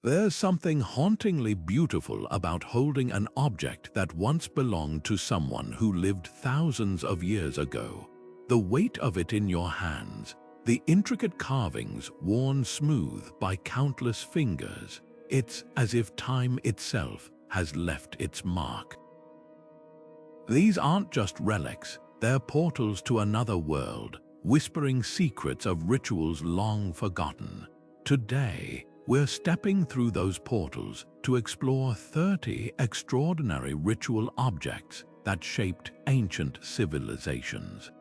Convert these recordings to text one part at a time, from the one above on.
There's something hauntingly beautiful about holding an object that once belonged to someone who lived thousands of years ago. The weight of it in your hands, the intricate carvings worn smooth by countless fingers. It's as if time itself has left its mark. These aren't just relics, they're portals to another world, whispering secrets of rituals long forgotten. Today, we're stepping through those portals to explore 30 extraordinary ritual objects that shaped ancient civilizations.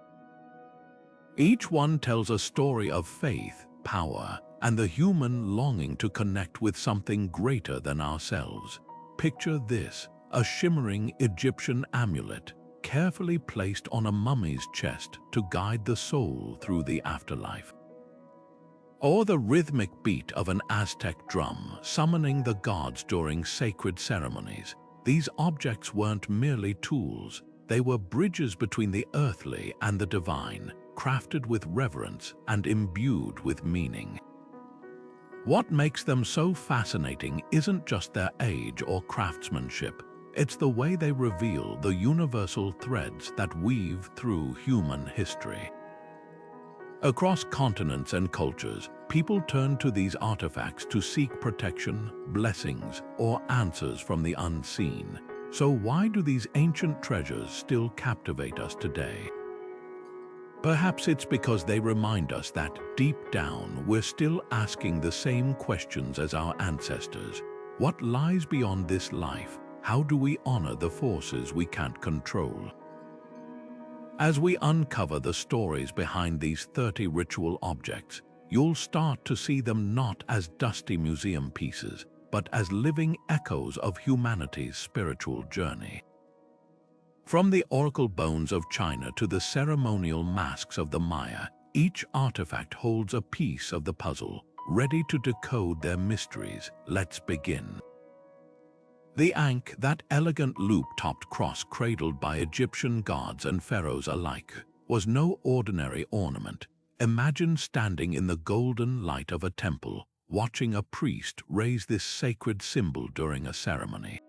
Each one tells a story of faith, power, and the human longing to connect with something greater than ourselves. Picture this, a shimmering Egyptian amulet, carefully placed on a mummy's chest to guide the soul through the afterlife. Or the rhythmic beat of an Aztec drum, summoning the gods during sacred ceremonies. These objects weren't merely tools, they were bridges between the earthly and the divine, crafted with reverence and imbued with meaning. What makes them so fascinating isn't just their age or craftsmanship, it's the way they reveal the universal threads that weave through human history. Across continents and cultures, people turn to these artifacts to seek protection, blessings, or answers from the unseen. So why do these ancient treasures still captivate us today? Perhaps it's because they remind us that, deep down, we're still asking the same questions as our ancestors. What lies beyond this life? How do we honor the forces we can't control? As we uncover the stories behind these 30 ritual objects, you'll start to see them not as dusty museum pieces, but as living echoes of humanity's spiritual journey. From the oracle bones of China to the ceremonial masks of the Maya, each artifact holds a piece of the puzzle, ready to decode their mysteries. Let's begin. The Ankh, that elegant loop-topped cross cradled by Egyptian gods and pharaohs alike, was no ordinary ornament. Imagine standing in the golden light of a temple, watching a priest raise this sacred symbol during a ceremony.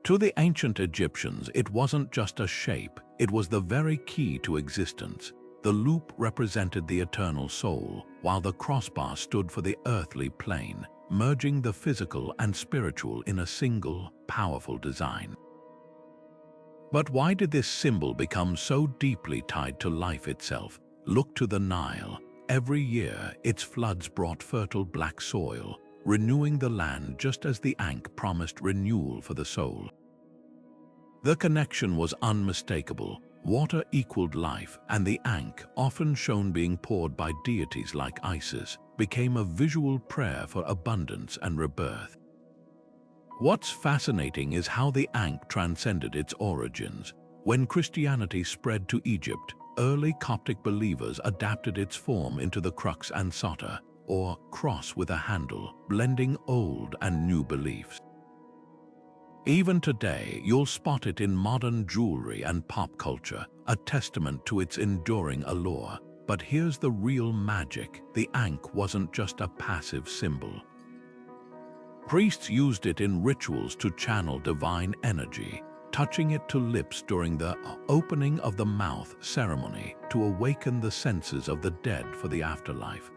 To the ancient Egyptians, it wasn't just a shape, it was the very key to existence. The loop represented the eternal soul, while the crossbar stood for the earthly plane, merging the physical and spiritual in a single, powerful design. But why did this symbol become so deeply tied to life itself? Look to the Nile. Every year, its floods brought fertile black soil, renewing the land just as the Ankh promised renewal for the soul. The connection was unmistakable. Water equaled life, and the Ankh, often shown being poured by deities like Isis, became a visual prayer for abundance and rebirth. What's fascinating is how the Ankh transcended its origins. When Christianity spread to Egypt, early Coptic believers adapted its form into the crux ansata, or cross with a handle, blending old and new beliefs. Even today, you'll spot it in modern jewelry and pop culture, a testament to its enduring allure. But here's the real magic. The Ankh wasn't just a passive symbol. Priests used it in rituals to channel divine energy, touching it to lips during the opening of the mouth ceremony to awaken the senses of the dead for the afterlife.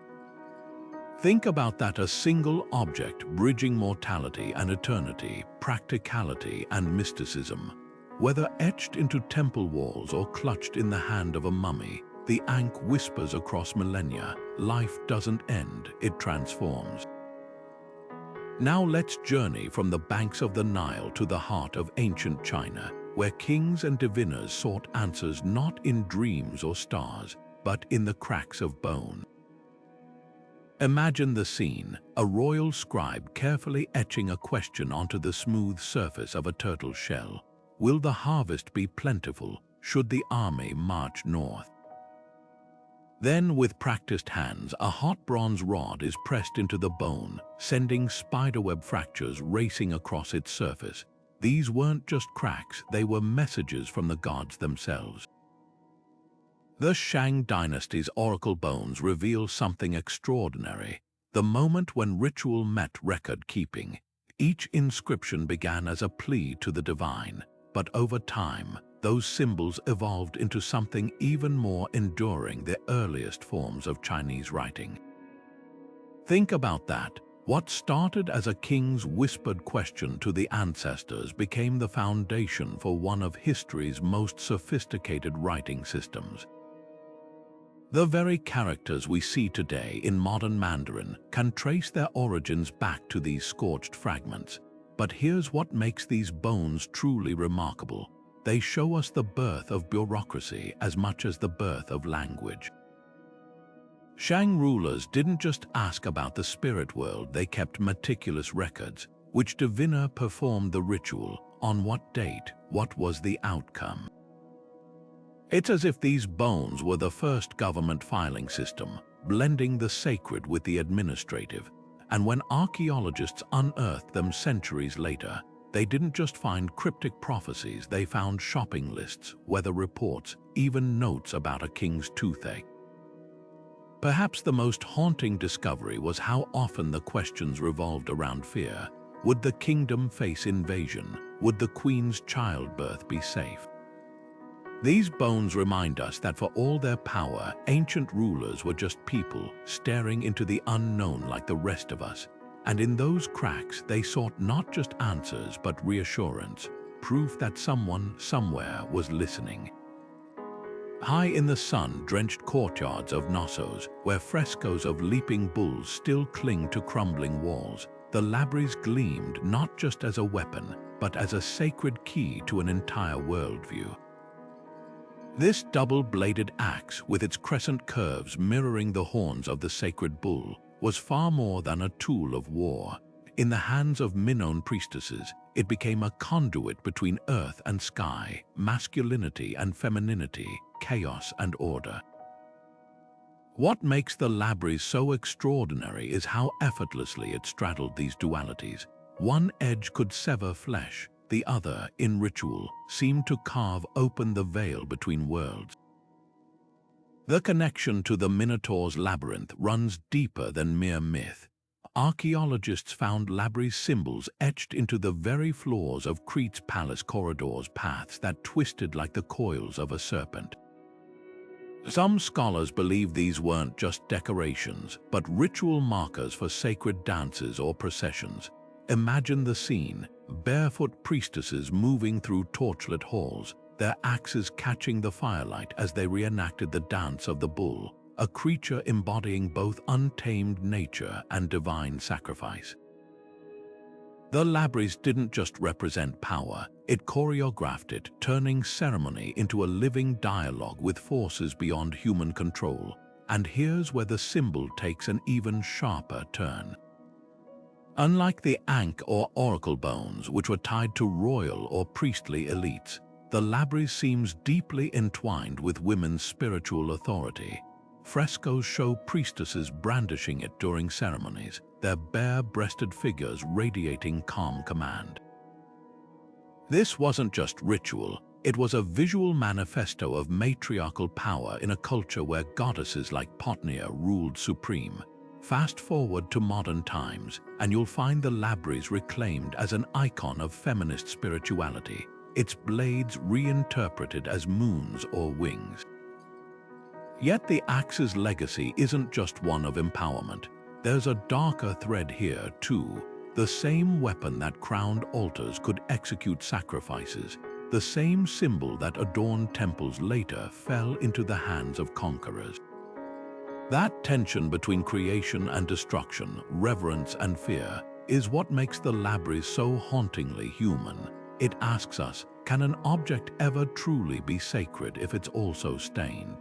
Think about that, a single object bridging mortality and eternity, practicality and mysticism. Whether etched into temple walls or clutched in the hand of a mummy, the Ankh whispers across millennia, life doesn't end, it transforms. Now let's journey from the banks of the Nile to the heart of ancient China, where kings and diviners sought answers not in dreams or stars, but in the cracks of bone. Imagine the scene, a royal scribe carefully etching a question onto the smooth surface of a turtle shell. Will the harvest be plentiful? Should the army march north? Then, with practiced hands, a hot bronze rod is pressed into the bone, sending spiderweb fractures racing across its surface. These weren't just cracks, they were messages from the gods themselves. The Shang dynasty's oracle bones reveal something extraordinary. the moment when ritual met record-keeping. Each inscription began as a plea to the divine, but over time, those symbols evolved into something even more enduring, the earliest forms of Chinese writing. Think about that. What started as a king's whispered question to the ancestors became the foundation for one of history's most sophisticated writing systems. The very characters we see today in modern Mandarin can trace their origins back to these scorched fragments. But here's what makes these bones truly remarkable. They show us the birth of bureaucracy as much as the birth of language. Shang rulers didn't just ask about the spirit world, they kept meticulous records. Which diviner performed the ritual? On what date? What was the outcome? It's as if these bones were the first government filing system, blending the sacred with the administrative. And when archaeologists unearthed them centuries later, they didn't just find cryptic prophecies, they found shopping lists, weather reports, even notes about a king's toothache. Perhaps the most haunting discovery was how often the questions revolved around fear. Would the kingdom face invasion? Would the queen's childbirth be safe? These bones remind us that for all their power, ancient rulers were just people staring into the unknown like the rest of us. And in those cracks, they sought not just answers but reassurance, proof that someone somewhere was listening. High in the sun-drenched courtyards of Knossos, where frescoes of leaping bulls still cling to crumbling walls, the labyrinth gleamed not just as a weapon, but as a sacred key to an entire worldview. This double-bladed axe, with its crescent curves mirroring the horns of the sacred bull, was far more than a tool of war. In the hands of Minoan priestesses, it became a conduit between earth and sky, masculinity and femininity, chaos and order. What makes the labyrinth so extraordinary is how effortlessly it straddled these dualities. One edge could sever flesh, the other, in ritual, seemed to carve open the veil between worlds. The connection to the Minotaur's labyrinth runs deeper than mere myth. Archaeologists found labyrinth symbols etched into the very floors of Crete's palace corridors, paths that twisted like the coils of a serpent. Some scholars believe these weren't just decorations, but ritual markers for sacred dances or processions. Imagine the scene: barefoot priestesses moving through torchlit halls, their axes catching the firelight as they reenacted the dance of the bull, a creature embodying both untamed nature and divine sacrifice. The labyrinth didn't just represent power, it choreographed it, turning ceremony into a living dialogue with forces beyond human control. And here's where the symbol takes an even sharper turn. Unlike the Ankh or oracle bones, which were tied to royal or priestly elites, the labyrinth seems deeply entwined with women's spiritual authority. Frescoes show priestesses brandishing it during ceremonies, their bare-breasted figures radiating calm command. This wasn't just ritual, it was a visual manifesto of matriarchal power in a culture where goddesses like Potnia ruled supreme. Fast forward to modern times, and you'll find the labyrinth reclaimed as an icon of feminist spirituality, its blades reinterpreted as moons or wings. Yet the axe's legacy isn't just one of empowerment. There's a darker thread here, too. The same weapon that crowned altars could execute sacrifices. The same symbol that adorned temples later fell into the hands of conquerors. That tension between creation and destruction, reverence and fear, is what makes the labyrinth so hauntingly human. It asks us, can an object ever truly be sacred if it's also stained?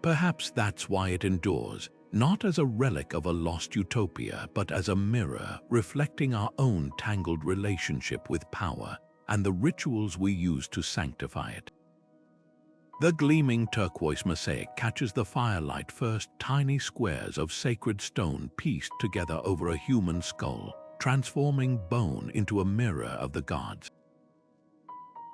Perhaps that's why it endures, not as a relic of a lost utopia, but as a mirror reflecting our own tangled relationship with power and the rituals we use to sanctify it. The gleaming turquoise mosaic catches the firelight first, tiny squares of sacred stone pieced together over a human skull, transforming bone into a mirror of the gods.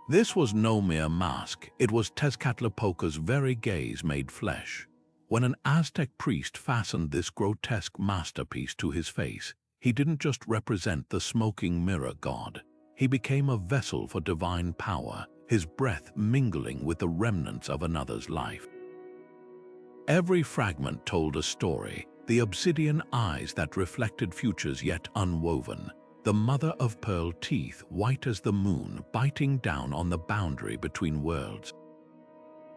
This was no mere mask, it was Tezcatlipoca's very gaze made flesh. When an Aztec priest fastened this grotesque masterpiece to his face, he didn't just represent the smoking mirror god. He became a vessel for divine power, his breath mingling with the remnants of another's life. Every fragment told a story, the obsidian eyes that reflected futures yet unwoven, the mother-of-pearl teeth white as the moon biting down on the boundary between worlds.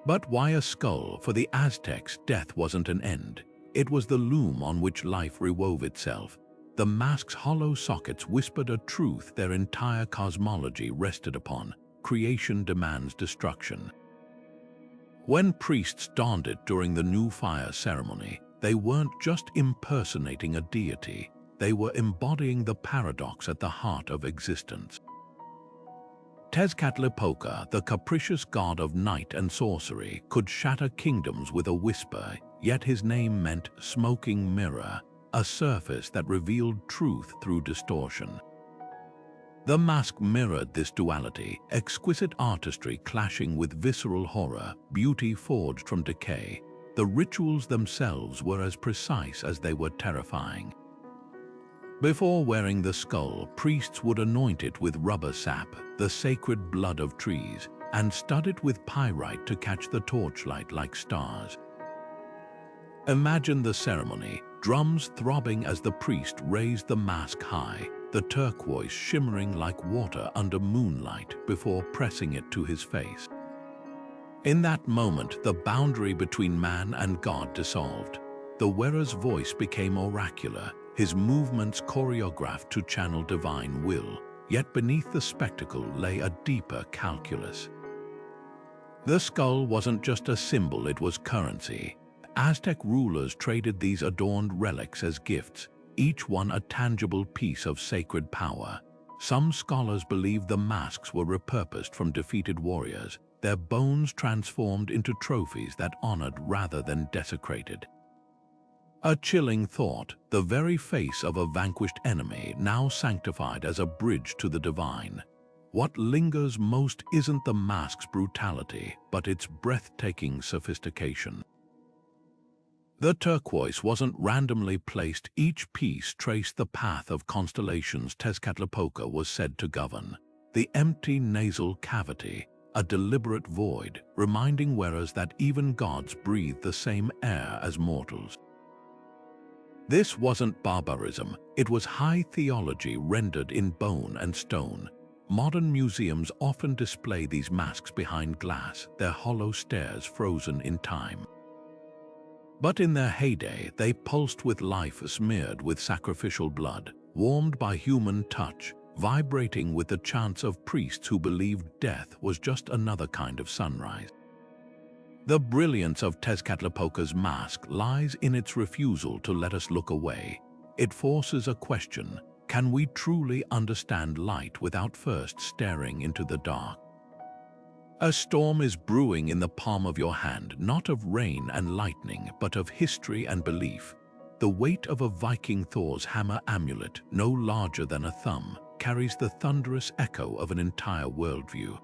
But why a skull? For the Aztecs, death wasn't an end. It was the loom on which life rewove itself. The mask's hollow sockets whispered a truth their entire cosmology rested upon. Creation demands destruction. When priests donned it during the new fire ceremony, they weren't just impersonating a deity, they were embodying the paradox at the heart of existence. Tezcatlipoca, the capricious god of night and sorcery, could shatter kingdoms with a whisper, yet his name meant smoking mirror, a surface that revealed truth through distortion. The mask mirrored this duality, exquisite artistry clashing with visceral horror, beauty forged from decay. The rituals themselves were as precise as they were terrifying. Before wearing the skull, priests would anoint it with rubber sap, the sacred blood of trees, and stud it with pyrite to catch the torchlight like stars. Imagine the ceremony, drums throbbing as the priest raised the mask high, the turquoise shimmering like water under moonlight before pressing it to his face. In that moment, the boundary between man and God dissolved. The wearer's voice became oracular, his movements choreographed to channel divine will, yet beneath the spectacle lay a deeper calculus. The skull wasn't just a symbol, it was currency. Aztec rulers traded these adorned relics as gifts, each one a tangible piece of sacred power. Some scholars believe the masks were repurposed from defeated warriors, their bones transformed into trophies that honored rather than desecrated. A chilling thought, the very face of a vanquished enemy now sanctified as a bridge to the divine. What lingers most isn't the mask's brutality, but its breathtaking sophistication. The turquoise wasn't randomly placed, each piece traced the path of constellations Tezcatlipoca was said to govern. The empty nasal cavity, a deliberate void, reminding wearers that even gods breathe the same air as mortals. This wasn't barbarism, it was high theology rendered in bone and stone. Modern museums often display these masks behind glass, their hollow stares frozen in time. But in their heyday, they pulsed with life smeared with sacrificial blood, warmed by human touch, vibrating with the chants of priests who believed death was just another kind of sunrise. The brilliance of Tezcatlipoca's mask lies in its refusal to let us look away. It forces a question: can we truly understand light without first staring into the dark? A storm is brewing in the palm of your hand, not of rain and lightning, but of history and belief. The weight of a Viking Thor's hammer amulet, no larger than a thumb, carries the thunderous echo of an entire worldview.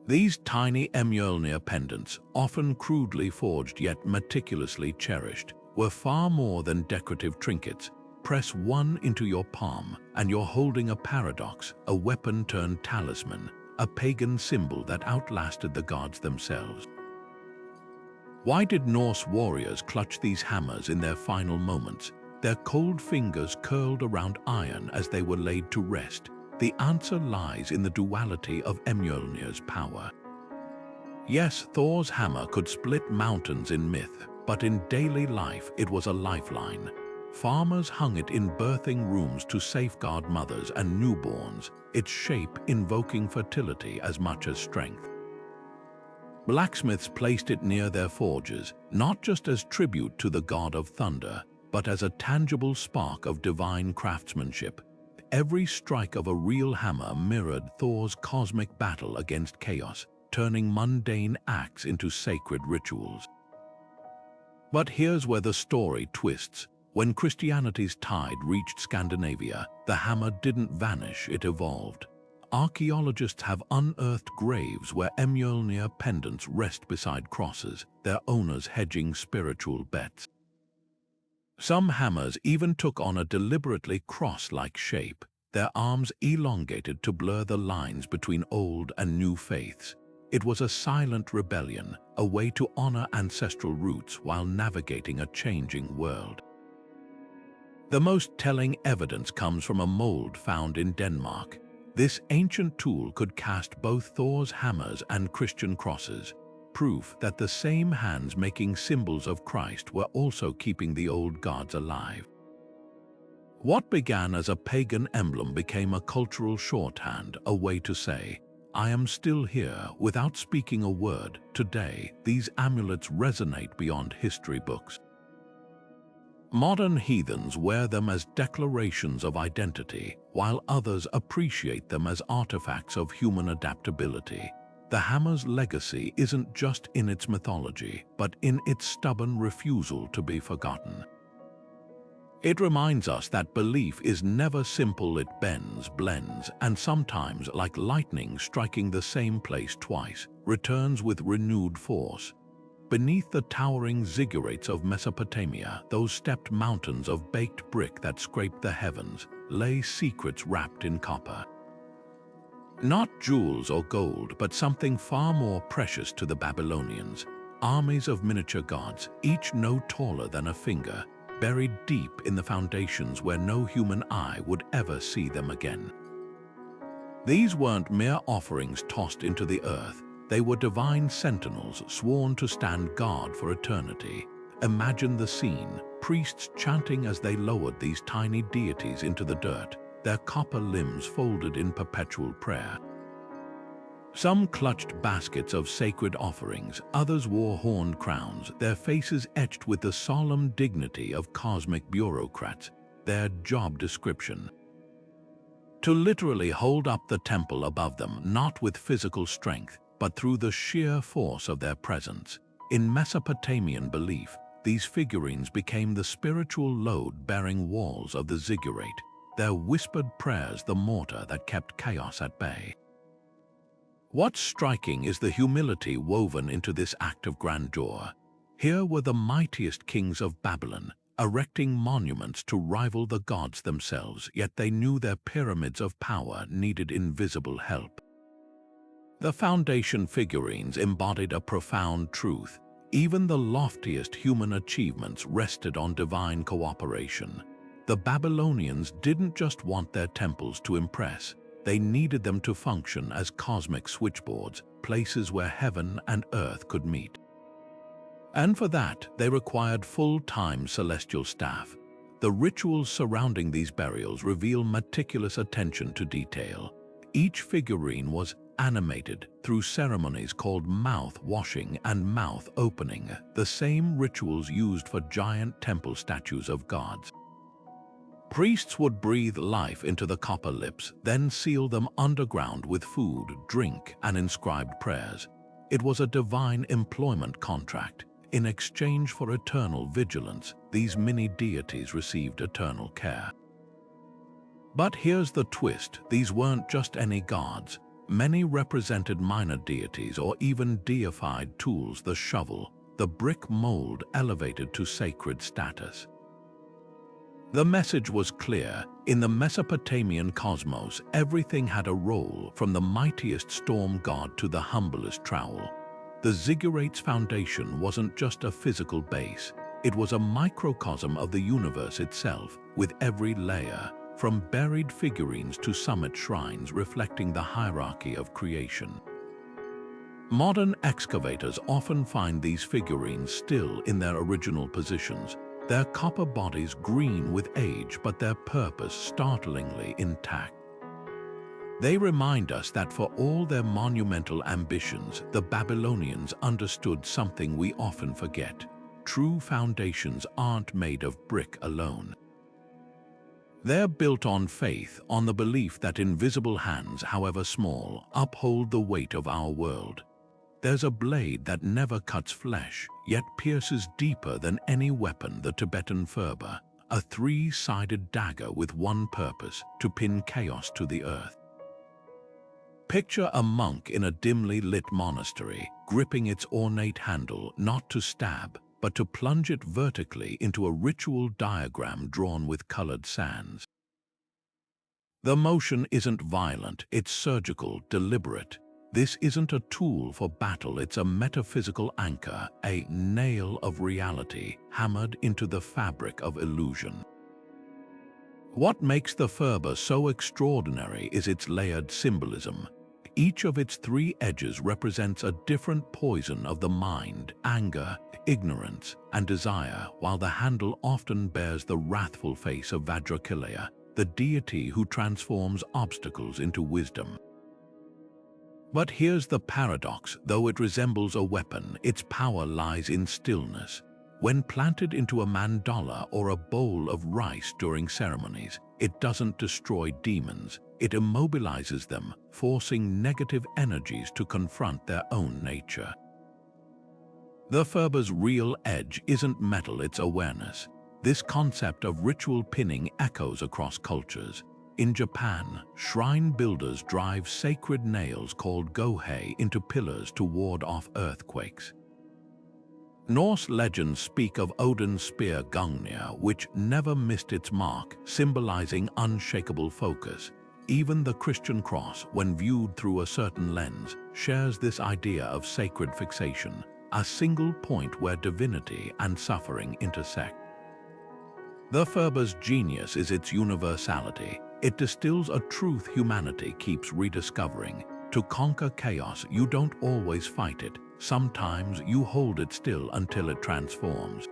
These tiny Mjolnir pendants, often crudely forged yet meticulously cherished, were far more than decorative trinkets. Press one into your palm, and you're holding a paradox, a weapon turned talisman, a pagan symbol that outlasted the gods themselves. Why did Norse warriors clutch these hammers in their final moments, their cold fingers curled around iron as they were laid to rest? The answer lies in the duality of Mjolnir's power. Yes, Thor's hammer could split mountains in myth, but in daily life it was a lifeline. Farmers hung it in birthing rooms to safeguard mothers and newborns, its shape invoking fertility as much as strength. Blacksmiths placed it near their forges, not just as tribute to the god of thunder, but as a tangible spark of divine craftsmanship. Every strike of a real hammer mirrored Thor's cosmic battle against chaos, turning mundane acts into sacred rituals. But here's where the story twists. When Christianity's tide reached Scandinavia, the hammer didn't vanish, it evolved. archaeologists have unearthed graves where Mjolnir pendants rest beside crosses, their owners hedging spiritual bets. Some hammers even took on a deliberately cross-like shape, their arms elongated to blur the lines between old and new faiths. It was a silent rebellion, a way to honor ancestral roots while navigating a changing world. The most telling evidence comes from a mold found in Denmark. This ancient tool could cast both Thor's hammers and Christian crosses, proof that the same hands making symbols of Christ were also keeping the old gods alive. What began as a pagan emblem became a cultural shorthand, a way to say, "I am still here," without speaking a word. Today, these amulets resonate beyond history books. Modern heathens wear them as declarations of identity, while others appreciate them as artifacts of human adaptability. The hammer's legacy isn't just in its mythology, but in its stubborn refusal to be forgotten. It reminds us that belief is never simple. It bends, blends, and sometimes, like lightning striking the same place twice, returns with renewed force. Beneath the towering ziggurats of Mesopotamia, those stepped mountains of baked brick that scraped the heavens, lay secrets wrapped in copper. Not jewels or gold, but something far more precious to the Babylonians. Armies of miniature gods, each no taller than a finger, buried deep in the foundations where no human eye would ever see them again. These weren't mere offerings tossed into the earth. They were divine sentinels sworn to stand guard for eternity. Imagine the scene, priests chanting as they lowered these tiny deities into the dirt, their copper limbs folded in perpetual prayer. Some clutched baskets of sacred offerings, others wore horned crowns, their faces etched with the solemn dignity of cosmic bureaucrats, their job description: to literally hold up the temple above them, not with physical strength, but through the sheer force of their presence. In Mesopotamian belief, these figurines became the spiritual load-bearing walls of the ziggurat, their whispered prayers the mortar that kept chaos at bay. What's striking is the humility woven into this act of grandeur. Here were the mightiest kings of Babylon, erecting monuments to rival the gods themselves, yet they knew their pyramids of power needed invisible help. The foundation figurines embodied a profound truth. Even the loftiest human achievements rested on divine cooperation. The Babylonians didn't just want their temples to impress. They needed them to function as cosmic switchboards, places where heaven and earth could meet. And for that, they required full-time celestial staff. The rituals surrounding these burials reveal meticulous attention to detail. Each figurine was animated through ceremonies called mouth washing and mouth opening, the same rituals used for giant temple statues of gods. Priests would breathe life into the copper lips, then seal them underground with food, drink, and inscribed prayers. It was a divine employment contract. In exchange for eternal vigilance, these mini-deities received eternal care. But here's the twist: these weren't just any gods. Many represented minor deities or even deified tools: the shovel, the brick mold elevated to sacred status. The message was clear. In the Mesopotamian cosmos, everything had a role, from the mightiest storm god to the humblest trowel. The ziggurat's foundation wasn't just a physical base. It was a microcosm of the universe itself, with every layer, from buried figurines to summit shrines, reflecting the hierarchy of creation. Modern excavators often find these figurines still in their original positions, their copper bodies green with age, but their purpose startlingly intact. They remind us that for all their monumental ambitions, the Babylonians understood something we often forget: true foundations aren't made of brick alone. They're built on faith, on the belief that invisible hands, however small, uphold the weight of our world. There's a blade that never cuts flesh, yet pierces deeper than any weapon: the Tibetan Ferber, a three-sided dagger with one purpose: to pin chaos to the earth. Picture a monk in a dimly lit monastery, gripping its ornate handle not to stab, but to plunge it vertically into a ritual diagram drawn with colored sands. The motion isn't violent, it's surgical, deliberate. This isn't a tool for battle, it's a metaphysical anchor, a nail of reality hammered into the fabric of illusion. What makes the Ferber so extraordinary is its layered symbolism. Each of its three edges represents a different poison of the mind: anger, ignorance, and desire, while the handle often bears the wrathful face of Vajrakilaya, the deity who transforms obstacles into wisdom. But here's the paradox: though it resembles a weapon, its power lies in stillness. When planted into a mandala or a bowl of rice during ceremonies, it doesn't destroy demons, it immobilizes them, forcing negative energies to confront their own nature. The Ferber's real edge isn't metal, it's awareness. This concept of ritual pinning echoes across cultures. In Japan, shrine builders drive sacred nails called gohei into pillars to ward off earthquakes. Norse legends speak of Odin's spear Gungnir, which never missed its mark, symbolizing unshakable focus. Even the Christian cross, when viewed through a certain lens, shares this idea of sacred fixation, a single point where divinity and suffering intersect. The Ferber's genius is its universality. It distills a truth humanity keeps rediscovering. To conquer chaos, you don't always fight it. Sometimes you hold it still until it transforms.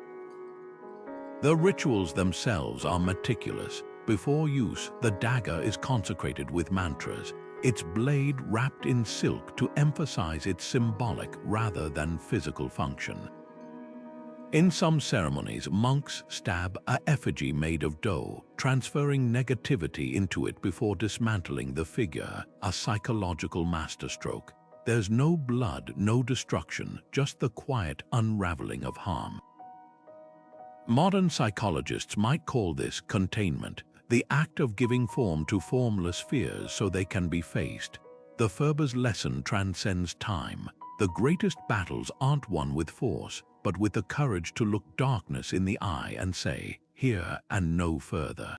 The rituals themselves are meticulous. Before use, the dagger is consecrated with mantras, its blade wrapped in silk to emphasize its symbolic rather than physical function. In some ceremonies, monks stab an effigy made of dough, transferring negativity into it before dismantling the figure, a psychological masterstroke. There's no blood, no destruction, just the quiet unraveling of harm. Modern psychologists might call this containment, the act of giving form to formless fears so they can be faced. The Ferber's lesson transcends time. The greatest battles aren't won with force, but with the courage to look darkness in the eye and say, "Here and no further."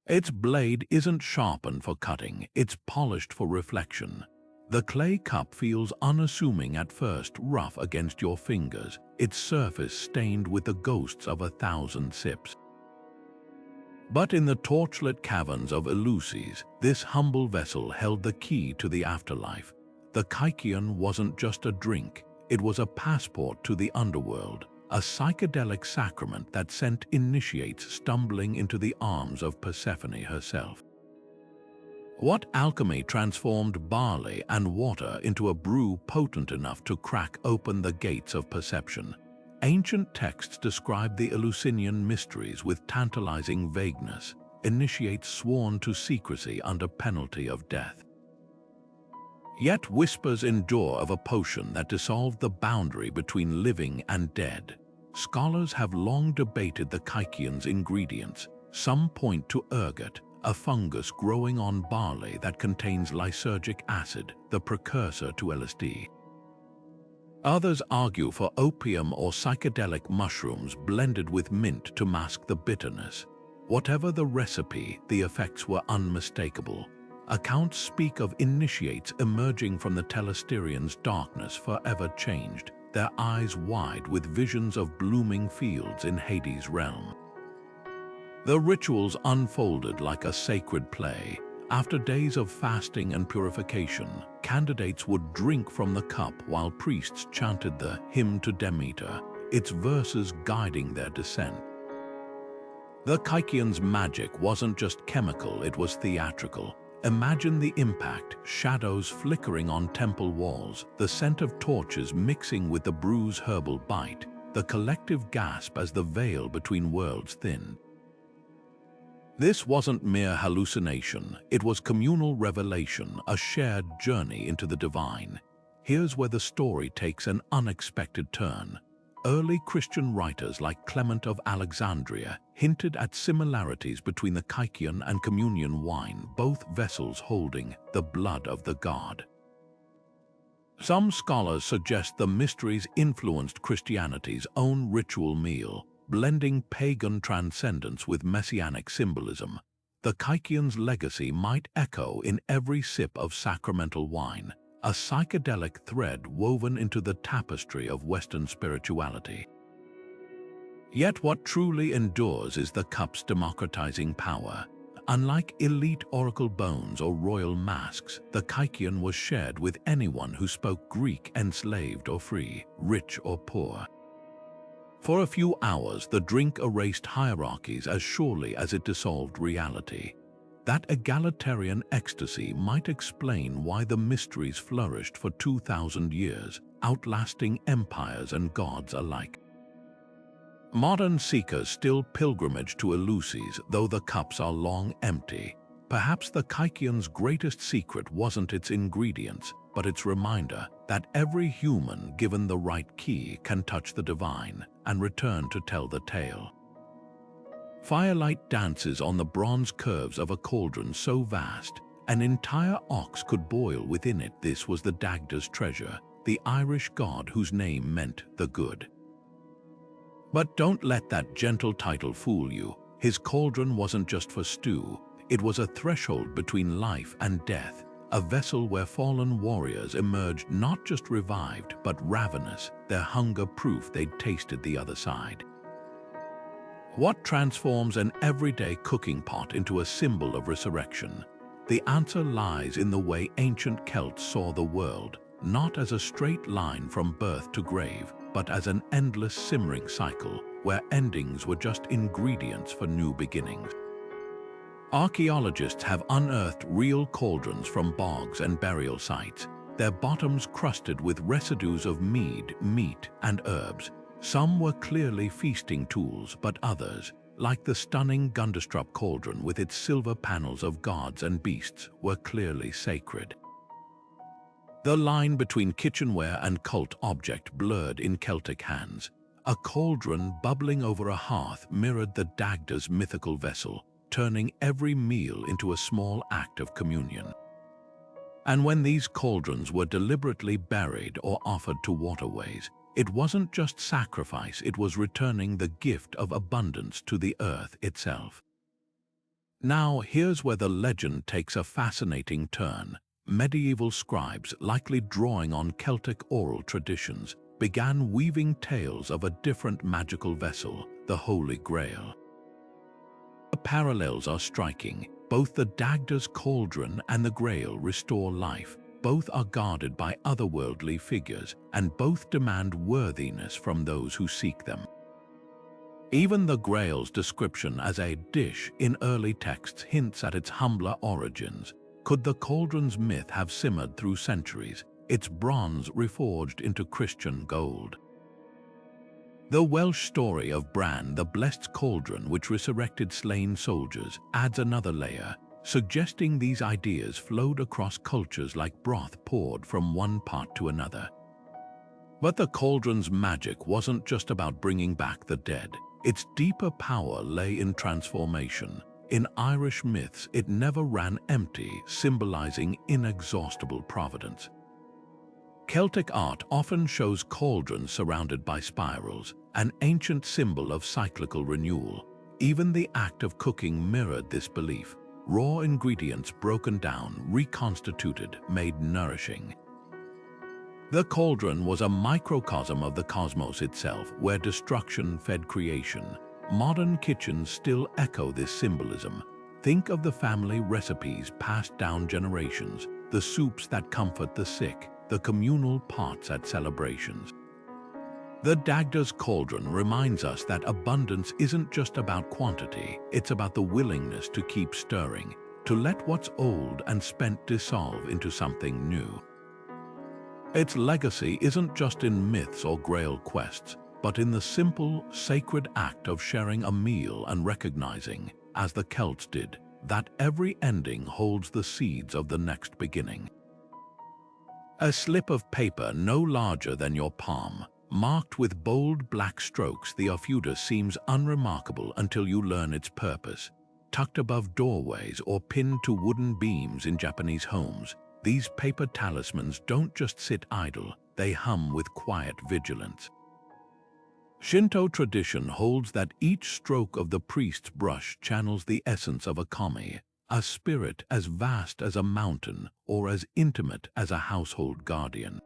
Its blade isn't sharpened for cutting, it's polished for reflection. The clay cup feels unassuming at first, rough against your fingers, its surface stained with the ghosts of 1,000 sips. But in the torchlit caverns of Eleusis, this humble vessel held the key to the afterlife. The Kikeon wasn't just a drink, it was a passport to the underworld, a psychedelic sacrament that sent initiates stumbling into the arms of Persephone herself. What alchemy transformed barley and water into a brew potent enough to crack open the gates of perception? Ancient texts describe the Eleusinian mysteries with tantalizing vagueness, initiates sworn to secrecy under penalty of death. Yet whispers endure of a potion that dissolved the boundary between living and dead. Scholars have long debated the Kikeon's ingredients. Some point to ergot, a fungus growing on barley that contains lysergic acid, the precursor to LSD. Others argue for opium or psychedelic mushrooms blended with mint to mask the bitterness. Whatever the recipe, the effects were unmistakable. Accounts speak of initiates emerging from the Telesterians' darkness forever changed, their eyes wide with visions of blooming fields in Hades' realm. The rituals unfolded like a sacred play. After days of fasting and purification, candidates would drink from the cup while priests chanted the hymn to Demeter, its verses guiding their descent. The Kikeon's magic wasn't just chemical, it was theatrical. Imagine the impact: shadows flickering on temple walls, the scent of torches mixing with the brew's herbal bite, the collective gasp as the veil between worlds thinned. This wasn't mere hallucination, it was communal revelation, a shared journey into the divine. Here's where the story takes an unexpected turn. early Christian writers like Clement of Alexandria hinted at similarities between the Kikeon and communion wine, both vessels holding the blood of the god. Some scholars suggest the mysteries influenced Christianity's own ritual meal, blending pagan transcendence with messianic symbolism. The Kikeon's legacy might echo in every sip of sacramental wine, a psychedelic thread woven into the tapestry of Western spirituality. Yet what truly endures is the cup's democratizing power. Unlike elite oracle bones or royal masks, the Kikeon was shared with anyone who spoke Greek, enslaved or free, rich or poor. For a few hours, the drink erased hierarchies as surely as it dissolved reality. That egalitarian ecstasy might explain why the mysteries flourished for 2,000 years, outlasting empires and gods alike. Modern seekers still pilgrimage to Eleusis, though the cups are long empty. Perhaps the Kikeon's greatest secret wasn't its ingredients, but its reminder that every human given the right key can touch the divine and return to tell the tale. Firelight dances on the bronze curves of a cauldron so vast, an entire ox could boil within it. This was the Dagda's treasure, the Irish god whose name meant the good. But don't let that gentle title fool you. His cauldron wasn't just for stew, it was a threshold between life and death, a vessel where fallen warriors emerged not just revived but ravenous, their hunger proof they'd tasted the other side. What transforms an everyday cooking pot into a symbol of resurrection? The answer lies in the way ancient Celts saw the world, not as a straight line from birth to grave, but as an endless simmering cycle where endings were just ingredients for new beginnings. Archaeologists have unearthed real cauldrons from bogs and burial sites, their bottoms crusted with residues of mead, meat, and herbs. Some were clearly feasting tools, but others, like the stunning Gundestrup cauldron with its silver panels of gods and beasts, were clearly sacred. The line between kitchenware and cult object blurred in Celtic hands. A cauldron bubbling over a hearth mirrored the Dagda's mythical vessel, turning every meal into a small act of communion. And when these cauldrons were deliberately buried or offered to waterways, it wasn't just sacrifice, it was returning the gift of abundance to the earth itself. Now, here's where the legend takes a fascinating turn. Medieval scribes, likely drawing on Celtic oral traditions, began weaving tales of a different magical vessel, the Holy Grail. The parallels are striking. Both the Dagda's cauldron and the Grail restore life. Both are guarded by otherworldly figures, and both demand worthiness from those who seek them. Even the Grail's description as a dish in early texts hints at its humbler origins. Could the cauldron's myth have simmered through centuries, its bronze reforged into Christian gold? The Welsh story of Bran, the blessed cauldron which resurrected slain soldiers, adds another layer, suggesting these ideas flowed across cultures like broth poured from one pot to another. But the cauldron's magic wasn't just about bringing back the dead. Its deeper power lay in transformation. In Irish myths, it never ran empty, symbolizing inexhaustible providence. Celtic art often shows cauldrons surrounded by spirals, an ancient symbol of cyclical renewal. Even the act of cooking mirrored this belief. Raw ingredients broken down, reconstituted, made nourishing. The cauldron was a microcosm of the cosmos itself, where destruction fed creation. Modern kitchens still echo this symbolism. Think of the family recipes passed down generations, the soups that comfort the sick, the communal pots at celebrations. The Dagda's cauldron reminds us that abundance isn't just about quantity, it's about the willingness to keep stirring, to let what's old and spent dissolve into something new. Its legacy isn't just in myths or Grail quests, but in the simple, sacred act of sharing a meal and recognizing, as the Celts did, that every ending holds the seeds of the next beginning. A slip of paper no larger than your palm, Marked with bold black strokes, the Ofuda seems unremarkable until you learn its purpose. Tucked above doorways or pinned to wooden beams in Japanese homes, these paper talismans don't just sit idle, they hum with quiet vigilance. Shinto tradition holds that each stroke of the priest's brush channels the essence of a kami, a spirit as vast as a mountain or as intimate as a household guardian.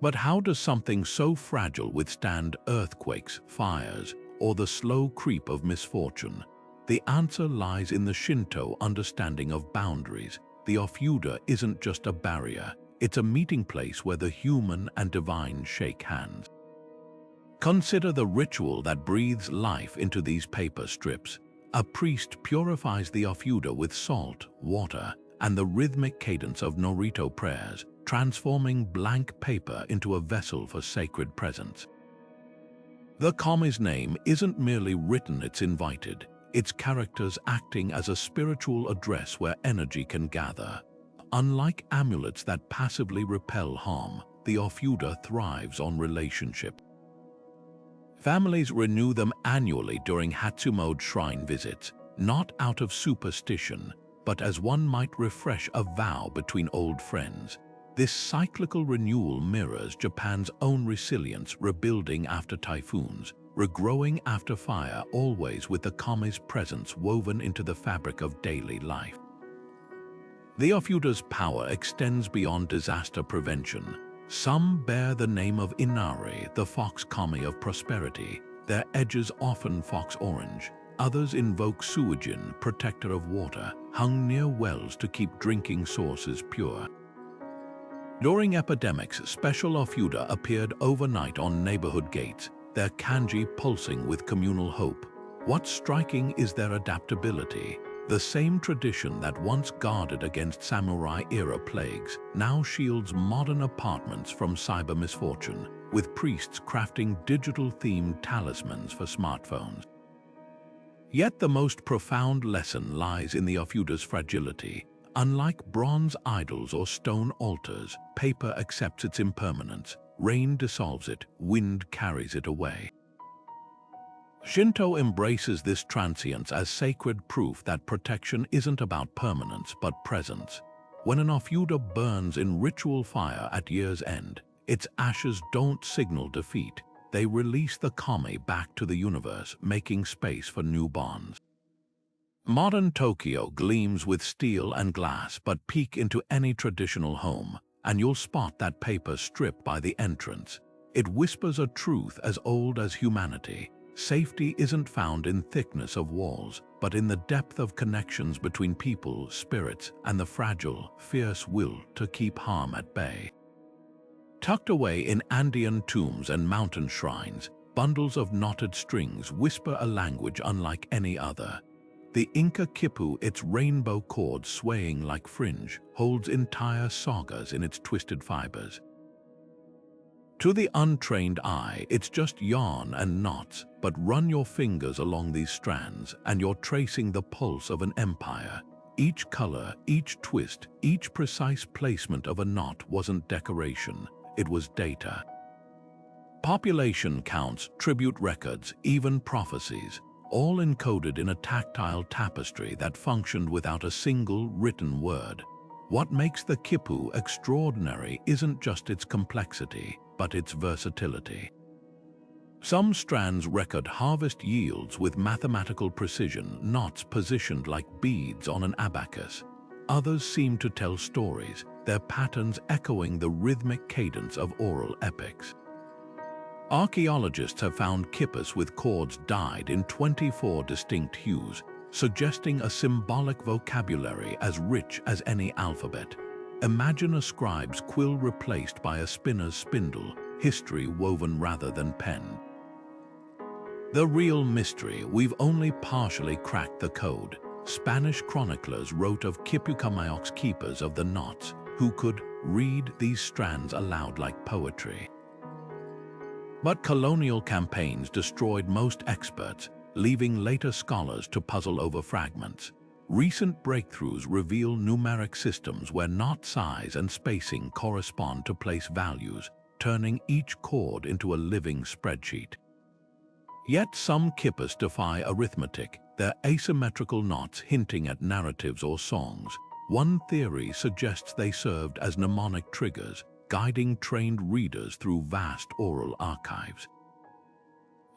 But how does something so fragile withstand earthquakes, fires, or the slow creep of misfortune? The answer lies in the Shinto understanding of boundaries. The Ofuda isn't just a barrier, it's a meeting place where the human and divine shake hands. Consider the ritual that breathes life into these paper strips. A priest purifies the Ofuda with salt, water, and the rhythmic cadence of Norito prayers, transforming blank paper into a vessel for sacred presence. The kami's name isn't merely written, it's invited, its characters acting as a spiritual address where energy can gather. Unlike amulets that passively repel harm, the Ofuda thrives on relationship. Families renew them annually during Hatsumode shrine visits, not out of superstition, but as one might refresh a vow between old friends. This cyclical renewal mirrors Japan's own resilience, rebuilding after typhoons, regrowing after fire, always with the kami's presence woven into the fabric of daily life. The Ofuda's power extends beyond disaster prevention. Some bear the name of Inari, the fox kami of prosperity, their edges often fox orange. Others invoke Suijin, protector of water, hung near wells to keep drinking sources pure. During epidemics, special Ofuda appeared overnight on neighborhood gates, their kanji pulsing with communal hope. What's striking is their adaptability. The same tradition that once guarded against samurai-era plagues now shields modern apartments from cyber misfortune, with priests crafting digital-themed talismans for smartphones. Yet the most profound lesson lies in the Ofuda's fragility. Unlike bronze idols or stone altars, paper accepts its impermanence. Rain dissolves it, wind carries it away. Shinto embraces this transience as sacred proof that protection isn't about permanence but presence. When an Ofuda burns in ritual fire at year's end, its ashes don't signal defeat. They release the kami back to the universe, making space for new bonds. Modern Tokyo gleams with steel and glass, but peek into any traditional home, and you'll spot that paper strip by the entrance. It whispers a truth as old as humanity. Safety isn't found in thickness of walls, but in the depth of connections between people, spirits, and the fragile, fierce will to keep harm at bay. Tucked away in Andean tombs and mountain shrines, bundles of knotted strings whisper a language unlike any other. The Inca Kippu, its rainbow cord swaying like fringe, holds entire sagas in its twisted fibers. To the untrained eye, it's just yarn and knots, but run your fingers along these strands and you're tracing the pulse of an empire. Each color, each twist, each precise placement of a knot wasn't decoration, it was data. Population counts, tribute records, even prophecies, all encoded in a tactile tapestry that functioned without a single written word. What makes the Kippu extraordinary isn't just its complexity, but its versatility. Some strands record harvest yields with mathematical precision, knots positioned like beads on an abacus. Others seem to tell stories, their patterns echoing the rhythmic cadence of oral epics. Archaeologists have found kippus with cords dyed in 24 distinct hues, suggesting a symbolic vocabulary as rich as any alphabet. Imagine a scribe's quill replaced by a spinner's spindle, history woven rather than pen. The real mystery, we've only partially cracked the code. Spanish chroniclers wrote of Kippukamayok's keepers of the knots, who could read these strands aloud like poetry. But colonial campaigns destroyed most experts, leaving later scholars to puzzle over fragments. Recent breakthroughs reveal numeric systems where knot size and spacing correspond to place values, turning each chord into a living spreadsheet. Yet some khippus defy arithmetic, their asymmetrical knots hinting at narratives or songs. One theory suggests they served as mnemonic triggers, guiding trained readers through vast oral archives.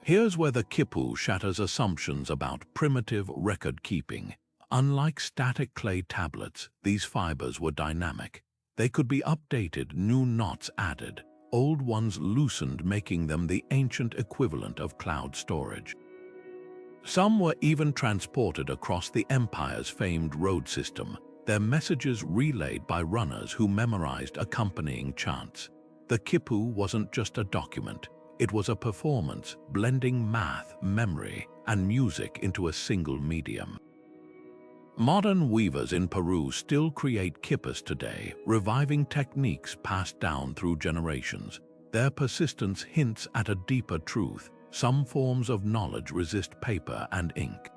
Here's where the Kippu shatters assumptions about primitive record-keeping. Unlike static clay tablets, these fibers were dynamic. They could be updated, new knots added, old ones loosened, making them the ancient equivalent of cloud storage. Some were even transported across the empire's famed road system, their messages relayed by runners who memorized accompanying chants. The Kippu wasn't just a document, it was a performance, blending math, memory, and music into a single medium. Modern weavers in Peru still create khippus today, reviving techniques passed down through generations. Their persistence hints at a deeper truth. Some forms of knowledge resist paper and ink.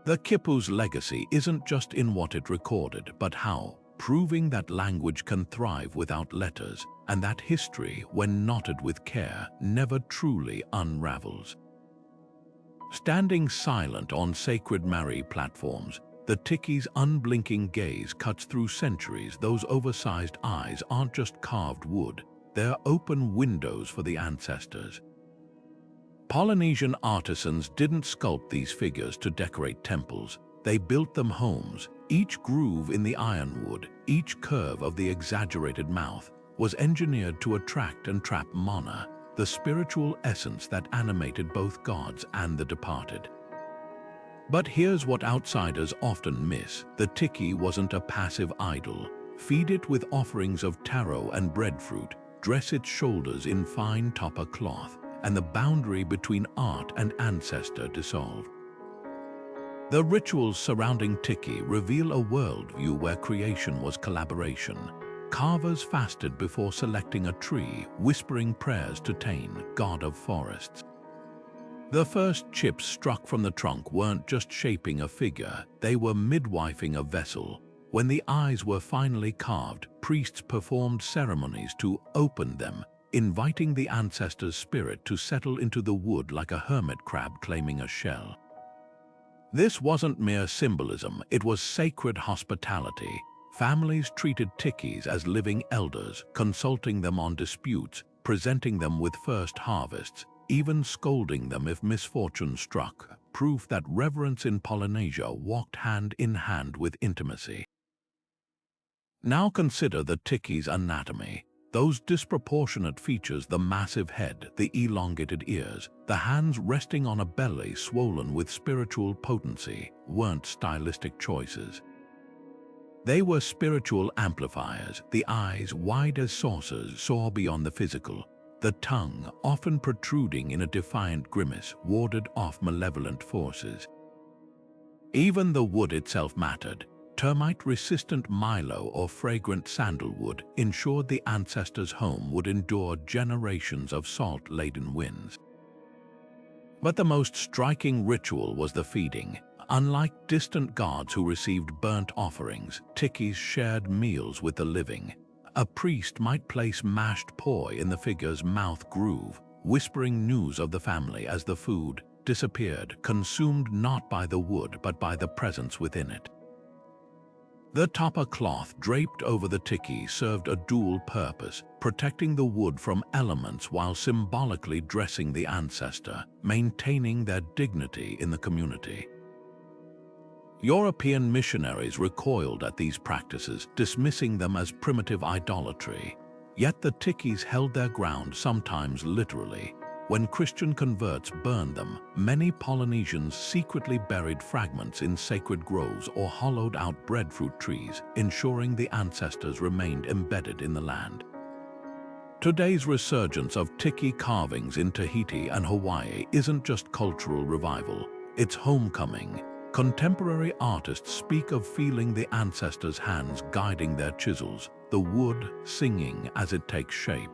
The Kippu's legacy isn't just in what it recorded, but how, proving that language can thrive without letters, and that history, when knotted with care, never truly unravels. Standing silent on sacred Mari platforms, the Tiki's unblinking gaze cuts through centuries. Those oversized eyes aren't just carved wood, they're open windows for the ancestors. Polynesian artisans didn't sculpt these figures to decorate temples, they built them homes. Each groove in the ironwood, each curve of the exaggerated mouth, was engineered to attract and trap mana, the spiritual essence that animated both gods and the departed. But here's what outsiders often miss. The Tiki wasn't a passive idol. Feed it with offerings of taro and breadfruit, dress its shoulders in fine topper cloth, and the boundary between art and ancestor dissolve. The rituals surrounding Tiki reveal a worldview where creation was collaboration. Carvers fasted before selecting a tree, whispering prayers to Tain, god of forests. The first chips struck from the trunk weren't just shaping a figure, they were midwifing a vessel. When the eyes were finally carved, priests performed ceremonies to open them, inviting the ancestor's spirit to settle into the wood like a hermit crab claiming a shell. This wasn't mere symbolism, it was sacred hospitality. Families treated Tikis as living elders, consulting them on disputes, presenting them with first harvests, even scolding them if misfortune struck, proof that reverence in Polynesia walked hand in hand with intimacy. Now consider the Tiki's anatomy. Those disproportionate features, the massive head, the elongated ears, the hands resting on a belly swollen with spiritual potency, weren't stylistic choices. They were spiritual amplifiers. The eyes, wide as saucers, saw beyond the physical. The tongue, often protruding in a defiant grimace, warded off malevolent forces. Even the wood itself mattered. Termite-resistant milo or fragrant sandalwood ensured the ancestors' home would endure generations of salt-laden winds. But the most striking ritual was the feeding. Unlike distant gods who received burnt offerings, Tikis shared meals with the living. A priest might place mashed poi in the figure's mouth groove, whispering news of the family as the food disappeared, consumed not by the wood but by the presence within it. The topper cloth draped over the Tiki served a dual purpose, protecting the wood from elements while symbolically dressing the ancestor, maintaining their dignity in the community. European missionaries recoiled at these practices, dismissing them as primitive idolatry. Yet the Tikis held their ground, sometimes literally. When Christian converts burned them, many Polynesians secretly buried fragments in sacred groves or hollowed out breadfruit trees, ensuring the ancestors remained embedded in the land. Today's resurgence of Tiki carvings in Tahiti and Hawaii isn't just cultural revival, it's homecoming. Contemporary artists speak of feeling the ancestors' hands guiding their chisels, the wood singing as it takes shape.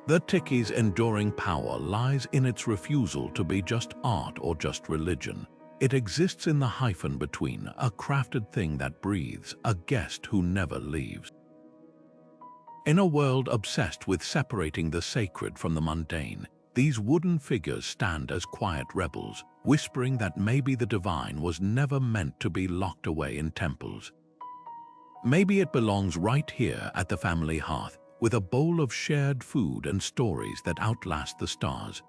The Tiki's enduring power lies in its refusal to be just art or just religion. It exists in the hyphen between, a crafted thing that breathes, a guest who never leaves. In a world obsessed with separating the sacred from the mundane, these wooden figures stand as quiet rebels, whispering that maybe the divine was never meant to be locked away in temples. Maybe it belongs right here at the family hearth, with a bowl of shared food and stories that outlast the stars.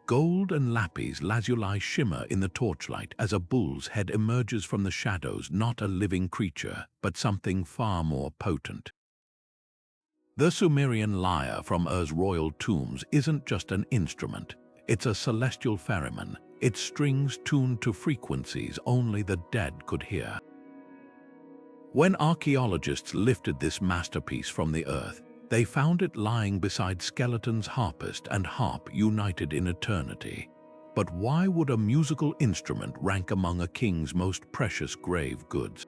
Gold and lapis lazuli shimmer in the torchlight as a bull's head emerges from the shadows, not a living creature, but something far more potent. The Sumerian lyre from Ur's royal tombs isn't just an instrument, it's a celestial theremin, its strings tuned to frequencies only the dead could hear. When archaeologists lifted this masterpiece from the earth, they found it lying beside skeletons, harpist and harp united in eternity. But why would a musical instrument rank among a king's most precious grave goods?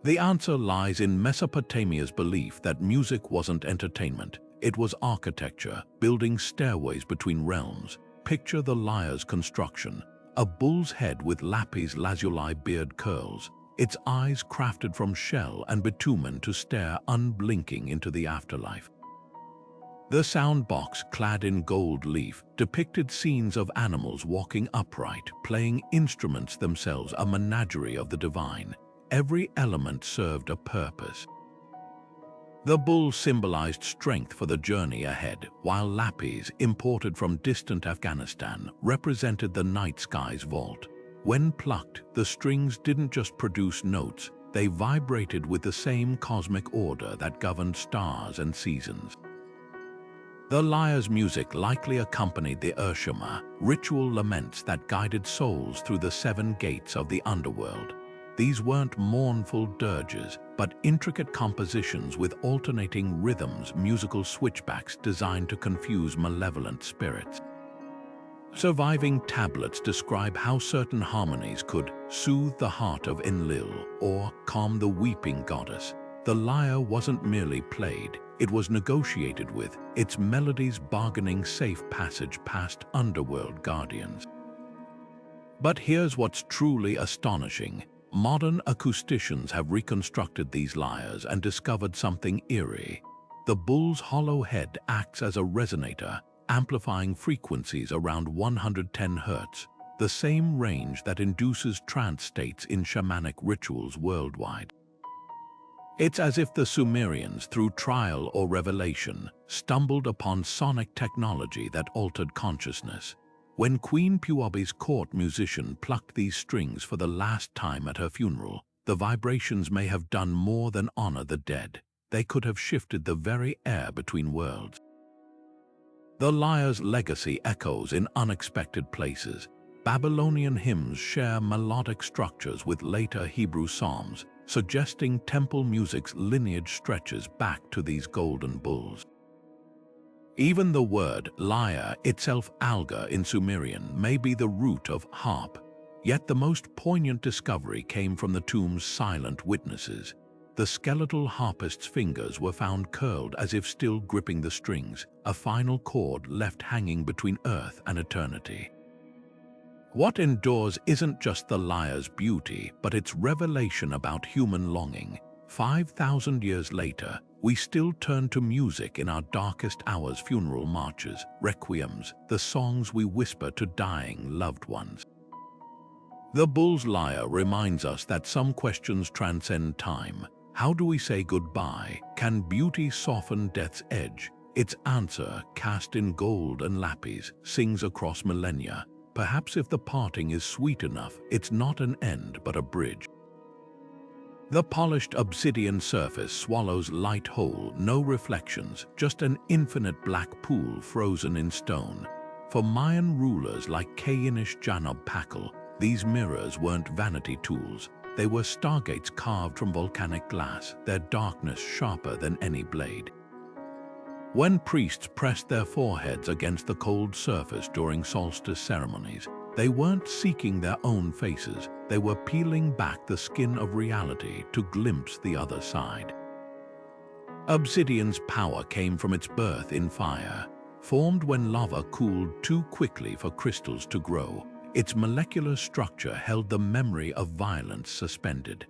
The answer lies in Mesopotamia's belief that music wasn't entertainment, it was architecture, building stairways between realms. Picture the lyre's construction, a bull's head with lapis lazuli beard curls, its eyes crafted from shell and bitumen to stare unblinking into the afterlife. The sound box, clad in gold leaf, depicted scenes of animals walking upright, playing instruments themselves, a menagerie of the divine. Every element served a purpose. The bull symbolized strength for the journey ahead, while lapis, imported from distant Afghanistan, represented the night sky's vault. When plucked, the strings didn't just produce notes, they vibrated with the same cosmic order that governed stars and seasons. The lyre's music likely accompanied the Urshama, ritual laments that guided souls through the 7 gates of the underworld. These weren't mournful dirges, but intricate compositions with alternating rhythms, musical switchbacks designed to confuse malevolent spirits. Surviving tablets describe how certain harmonies could soothe the heart of Enlil or calm the weeping goddess. The lyre wasn't merely played, it was negotiated with, its melodies bargaining safe passage past underworld guardians. But here's what's truly astonishing. Modern acousticians have reconstructed these lyres and discovered something eerie. The bull's hollow head acts as a resonator, amplifying frequencies around 110 Hz, the same range that induces trance states in shamanic rituals worldwide. It's as if the Sumerians, through trial or revelation, stumbled upon sonic technology that altered consciousness. When Queen Puobi's court musician plucked these strings for the last time at her funeral, the vibrations may have done more than honor the dead. They could have shifted the very air between worlds. The lyre's legacy echoes in unexpected places. Babylonian hymns share melodic structures with later Hebrew psalms, suggesting temple music's lineage stretches back to these golden bulls. Even the word lyre itself, alga in Sumerian, may be the root of harp, yet the most poignant discovery came from the tomb's silent witnesses. The skeletal harpist's fingers were found curled as if still gripping the strings, a final chord left hanging between earth and eternity. What endures isn't just the lyre's beauty, but its revelation about human longing. 5,000 years later, we still turn to music in our darkest hours, funeral marches, requiems, the songs we whisper to dying loved ones. The bull's lyre reminds us that some questions transcend time. How do we say goodbye? Can beauty soften death's edge? Its answer, cast in gold and lapis, sings across millennia. Perhaps if the parting is sweet enough, it's not an end but a bridge. The polished obsidian surface swallows light whole, no reflections, just an infinite black pool frozen in stone. For Mayan rulers like Kikeon, these mirrors weren't vanity tools. They were stargates carved from volcanic glass, their darkness sharper than any blade. When priests pressed their foreheads against the cold surface during solstice ceremonies, they weren't seeking their own faces, they were peeling back the skin of reality to glimpse the other side. Obsidian's power came from its birth in fire. Formed when lava cooled too quickly for crystals to grow, its molecular structure held the memory of violence suspended.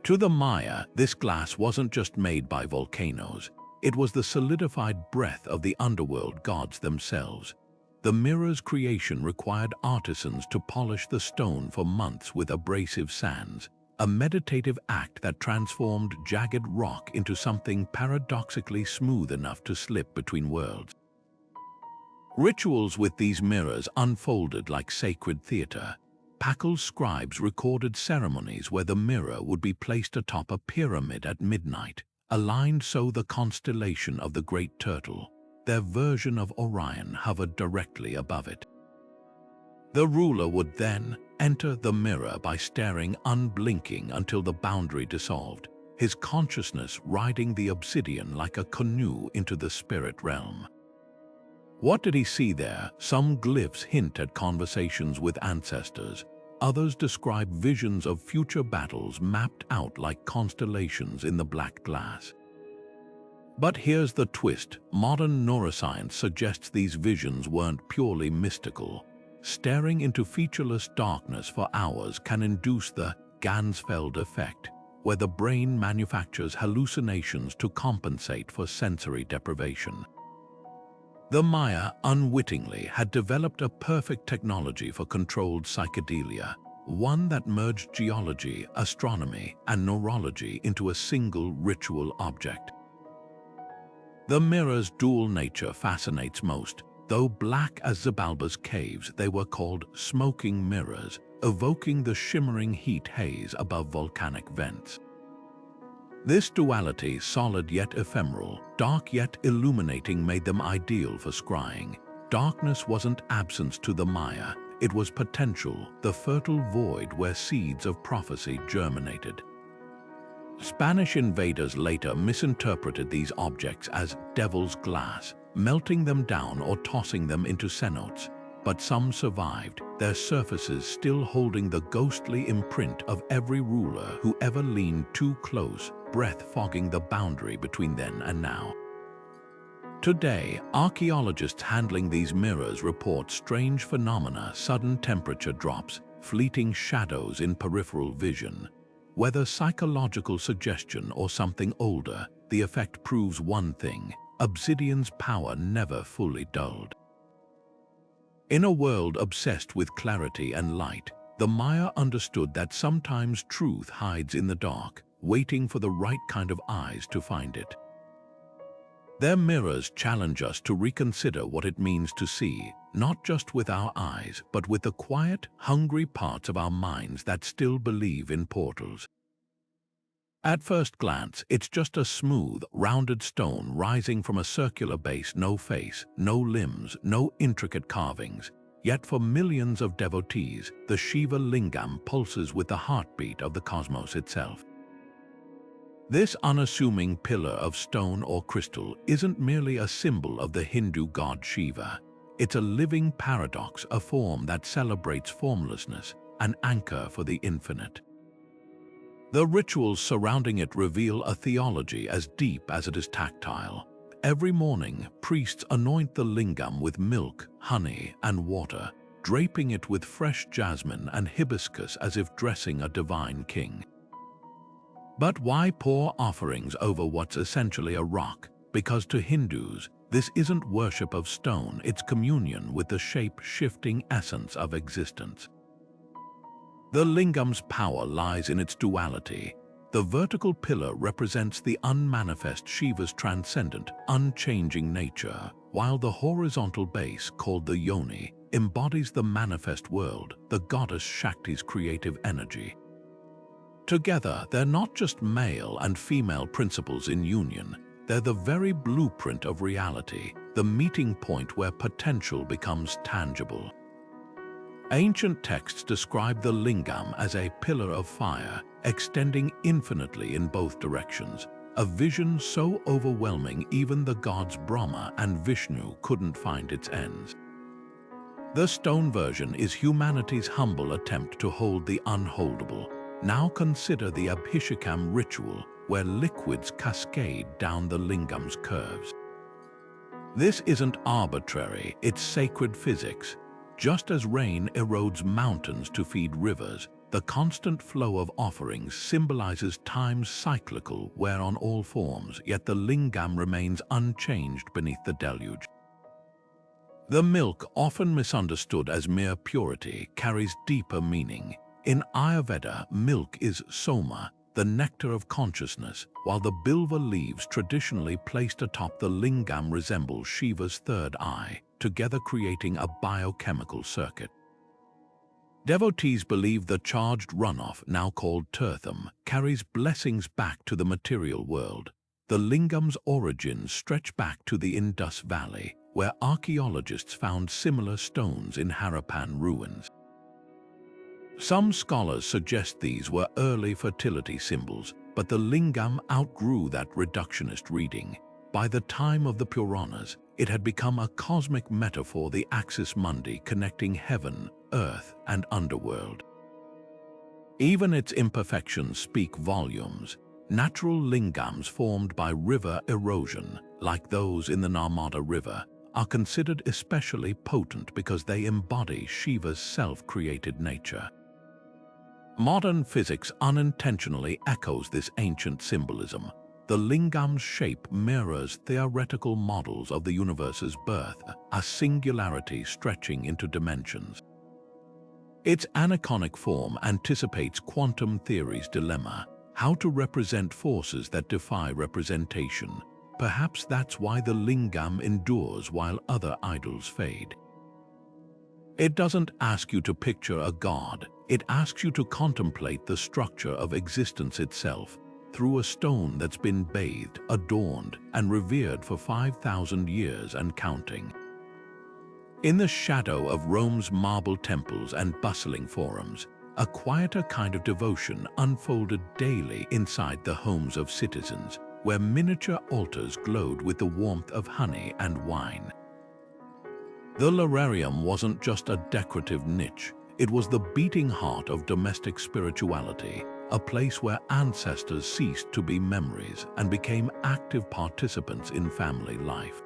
To the Maya, this glass wasn't just made by volcanoes. It was the solidified breath of the underworld gods themselves. The mirror's creation required artisans to polish the stone for months with abrasive sands, a meditative act that transformed jagged rock into something paradoxically smooth enough to slip between worlds. Rituals with these mirrors unfolded like sacred theater. Pakal's scribes recorded ceremonies where the mirror would be placed atop a pyramid at midnight, aligned so the constellation of the Great Turtle, their version of Orion, hovered directly above it. The ruler would then enter the mirror by staring unblinking until the boundary dissolved, his consciousness riding the obsidian like a canoe into the spirit realm. What did he see there? Some glyphs hint at conversations with ancestors. Others describe visions of future battles mapped out like constellations in the black glass. But here's the twist. Modern neuroscience suggests these visions weren't purely mystical. Staring into featureless darkness for hours can induce the Ganzfeld effect, where the brain manufactures hallucinations to compensate for sensory deprivation. The Maya, unwittingly, had developed a perfect technology for controlled psychedelia, one that merged geology, astronomy, and neurology into a single ritual object. The mirror's dual nature fascinates most. Though black as Xibalba's caves, they were called smoking mirrors, evoking the shimmering heat haze above volcanic vents. This duality, solid yet ephemeral, dark yet illuminating, made them ideal for scrying. Darkness wasn't absence to the Maya, it was potential, the fertile void where seeds of prophecy germinated. Spanish invaders later misinterpreted these objects as devil's glass, melting them down or tossing them into cenotes. But some survived, their surfaces still holding the ghostly imprint of every ruler who ever leaned too close, breath fogging the boundary between then and now. Today, archaeologists handling these mirrors report strange phenomena: sudden temperature drops, fleeting shadows in peripheral vision. Whether psychological suggestion or something older, the effect proves one thing: obsidian's power never fully dulled. In a world obsessed with clarity and light, the Maya understood that sometimes truth hides in the dark, waiting for the right kind of eyes to find it. Their mirrors challenge us to reconsider what it means to see, not just with our eyes, but with the quiet, hungry parts of our minds that still believe in portals. At first glance, it's just a smooth, rounded stone rising from a circular base, no face, no limbs, no intricate carvings. Yet for millions of devotees, the Shiva lingam pulses with the heartbeat of the cosmos itself. This unassuming pillar of stone or crystal isn't merely a symbol of the Hindu god Shiva. It's a living paradox, a form that celebrates formlessness, an anchor for the infinite. The rituals surrounding it reveal a theology as deep as it is tactile. Every morning, priests anoint the lingam with milk, honey, and water, draping it with fresh jasmine and hibiscus as if dressing a divine king. But why pour offerings over what's essentially a rock? Because to Hindus, this isn't worship of stone, it's communion with the shape-shifting essence of existence. The lingam's power lies in its duality. The vertical pillar represents the unmanifest Shiva's transcendent, unchanging nature, while the horizontal base, called the yoni, embodies the manifest world, the goddess Shakti's creative energy. Together, they're not just male and female principles in union, they're the very blueprint of reality, the meeting point where potential becomes tangible. Ancient texts describe the lingam as a pillar of fire, extending infinitely in both directions, a vision so overwhelming even the gods Brahma and Vishnu couldn't find its ends. The stone version is humanity's humble attempt to hold the unholdable. Now consider the Abhishekam ritual, where liquids cascade down the lingam's curves. This isn't arbitrary, it's sacred physics. Just as rain erodes mountains to feed rivers, The constant flow of offerings symbolizes time's cyclical wear on all forms, yet the lingam remains unchanged beneath the deluge. The milk, often misunderstood as mere purity, carries deeper meaning. In Ayurveda, milk is soma, the nectar of consciousness, while the bilva leaves traditionally placed atop the lingam resemble Shiva's third eye, together creating a biochemical circuit. Devotees believe the charged runoff, now called tirtham, carries blessings back to the material world. The lingam's origins stretch back to the Indus Valley, where archaeologists found similar stones in Harappan ruins. Some scholars suggest these were early fertility symbols, but the lingam outgrew that reductionist reading. By the time of the Puranas, it had become a cosmic metaphor, the axis mundi connecting heaven, earth, and underworld. Even its imperfections speak volumes. Natural lingams formed by river erosion, like those in the Narmada River, are considered especially potent because they embody Shiva's self-created nature. Modern physics unintentionally echoes this ancient symbolism. The lingam's shape mirrors theoretical models of the universe's birth, a singularity stretching into dimensions. Its aniconic form anticipates quantum theory's dilemma, how to represent forces that defy representation. Perhaps that's why the lingam endures while other idols fade. It doesn't ask you to picture a god, it asks you to contemplate the structure of existence itself, through a stone that's been bathed, adorned, and revered for 5,000 years and counting. In the shadow of Rome's marble temples and bustling forums, a quieter kind of devotion unfolded daily inside the homes of citizens, where miniature altars glowed with the warmth of honey and wine. The Lyrarium wasn't just a decorative niche, it was the beating heart of domestic spirituality, a place where ancestors ceased to be memories and became active participants in family life.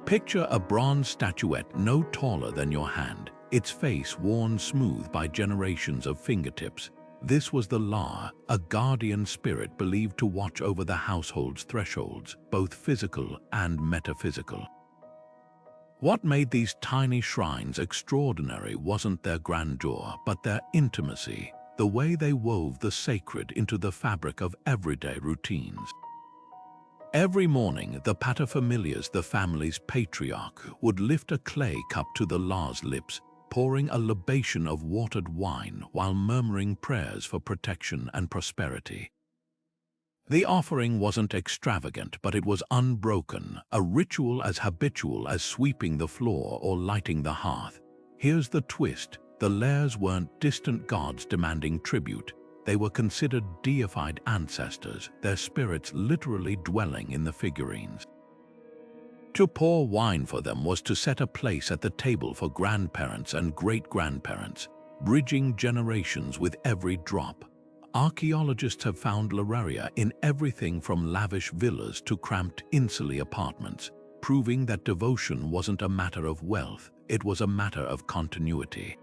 Picture a bronze statuette no taller than your hand, its face worn smooth by generations of fingertips. This was the Lyre, a guardian spirit believed to watch over the household's thresholds, both physical and metaphysical. What made these tiny shrines extraordinary wasn't their grandeur, but their intimacy, the way they wove the sacred into the fabric of everyday routines. Every morning, the paterfamilias, the family's patriarch, would lift a clay cup to the Lyre's lips, pouring a libation of watered wine while murmuring prayers for protection and prosperity. The offering wasn't extravagant, but it was unbroken, a ritual as habitual as sweeping the floor or lighting the hearth. Here's the twist: the Lyres weren't distant gods demanding tribute. They were considered deified ancestors, their spirits literally dwelling in the figurines. To pour wine for them was to set a place at the table for grandparents and great-grandparents, bridging generations with every drop. Archaeologists have found Lyraria in everything from lavish villas to cramped insulae apartments, proving that devotion wasn't a matter of wealth, it was a matter of continuity.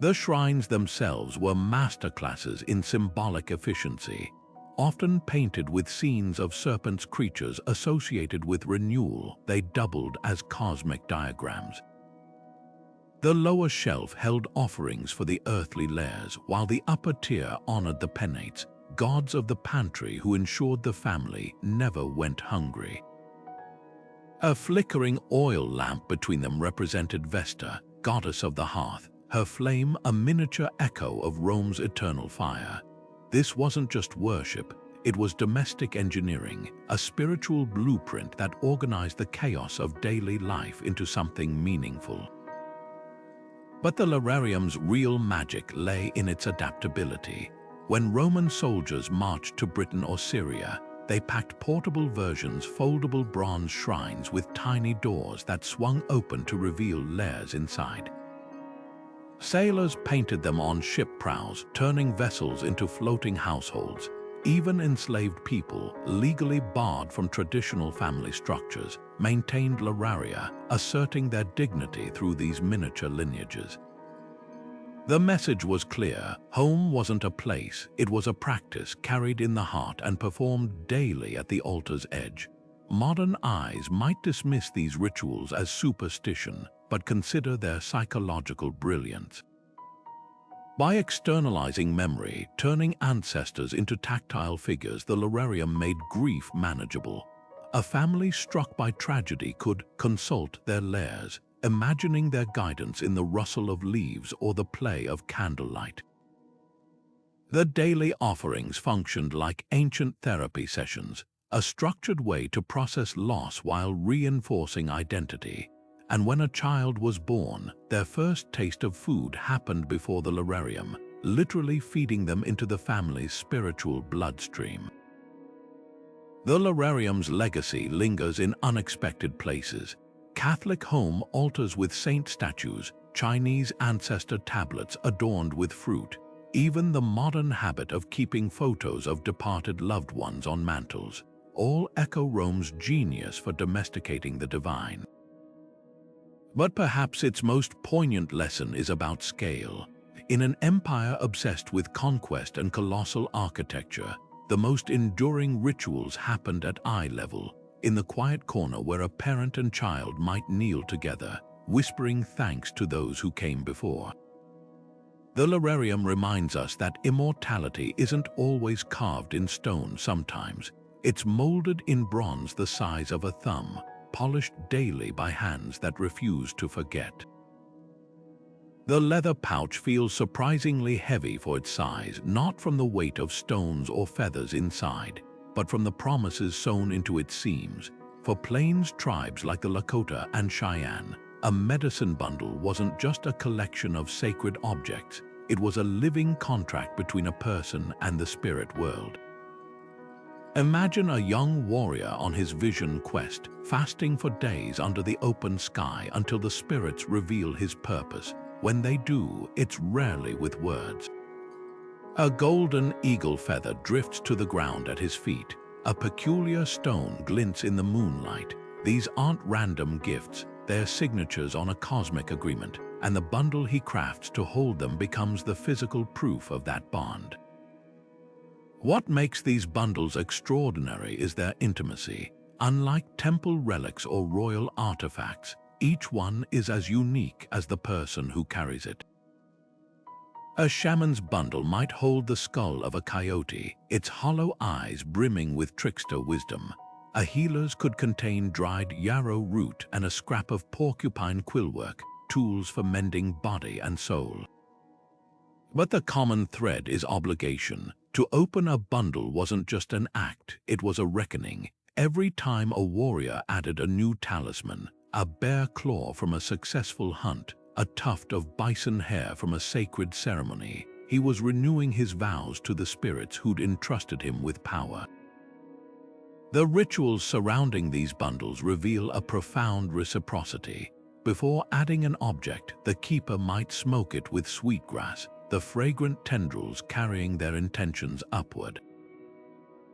The shrines themselves were masterclasses in symbolic efficiency, often painted with scenes of serpents' creatures associated with renewal. They doubled as cosmic diagrams. The lower shelf held offerings for the earthly Lyres, while the upper tier honored the Penates, gods of the pantry who ensured the family never went hungry. A flickering oil lamp between them represented Vesta, goddess of the hearth, her flame a miniature echo of Rome's eternal fire. This wasn't just worship, it was domestic engineering, a spiritual blueprint that organized the chaos of daily life into something meaningful. But the Lyrarium's real magic lay in its adaptability. When Roman soldiers marched to Britain or Syria, they packed portable versions, foldable bronze shrines with tiny doors that swung open to reveal Lyres inside. Sailors painted them on ship prows, turning vessels into floating households. Even enslaved people, legally barred from traditional family structures, maintained Lyraria, asserting their dignity through these miniature lineages. The message was clear. Home wasn't a place, it was a practice carried in the heart and performed daily at the altar's edge. Modern eyes might dismiss these rituals as superstition, but consider their psychological brilliance. By externalizing memory, turning ancestors into tactile figures, the Lyrarium made grief manageable. A family struck by tragedy could consult their lairs, imagining their guidance in the rustle of leaves or the play of candlelight. The daily offerings functioned like ancient therapy sessions, a structured way to process loss while reinforcing identity. And when a child was born, their first taste of food happened before the Lyrarium, literally feeding them into the family's spiritual bloodstream. The Lyrarium's legacy lingers in unexpected places. Catholic home altars with saint statues, Chinese ancestor tablets adorned with fruit, even the modern habit of keeping photos of departed loved ones on mantles, all echo Rome's genius for domesticating the divine. But perhaps its most poignant lesson is about scale. In an empire obsessed with conquest and colossal architecture, the most enduring rituals happened at eye level, in the quiet corner where a parent and child might kneel together, whispering thanks to those who came before. The Lyrarium reminds us that immortality isn't always carved in stone. Sometimes it's molded in bronze the size of a thumb, polished daily by hands that refuse to forget. The leather pouch feels surprisingly heavy for its size, not from the weight of stones or feathers inside, but from the promises sewn into its seams. For Plains tribes like the Lakota and Cheyenne, a medicine bundle wasn't just a collection of sacred objects, it was a living contract between a person and the spirit world. Imagine a young warrior on his vision quest, fasting for days under the open sky until the spirits reveal his purpose. When they do, it's rarely with words. A golden eagle feather drifts to the ground at his feet. A peculiar stone glints in the moonlight. These aren't random gifts, they're signatures on a cosmic agreement, and the bundle he crafts to hold them becomes the physical proof of that bond. What makes these bundles extraordinary is their intimacy. Unlike temple relics or royal artifacts, each one is as unique as the person who carries it. A shaman's bundle might hold the skull of a coyote, its hollow eyes brimming with trickster wisdom. A healer's could contain dried yarrow root and a scrap of porcupine quillwork, tools for mending body and soul. But the common thread is obligation. To open a bundle wasn't just an act, it was a reckoning. Every time a warrior added a new talisman, a bear claw from a successful hunt, a tuft of bison hair from a sacred ceremony, he was renewing his vows to the spirits who'd entrusted him with power. The rituals surrounding these bundles reveal a profound reciprocity. Before adding an object, the keeper might smoke it with sweetgrass, the fragrant tendrils carrying their intentions upward.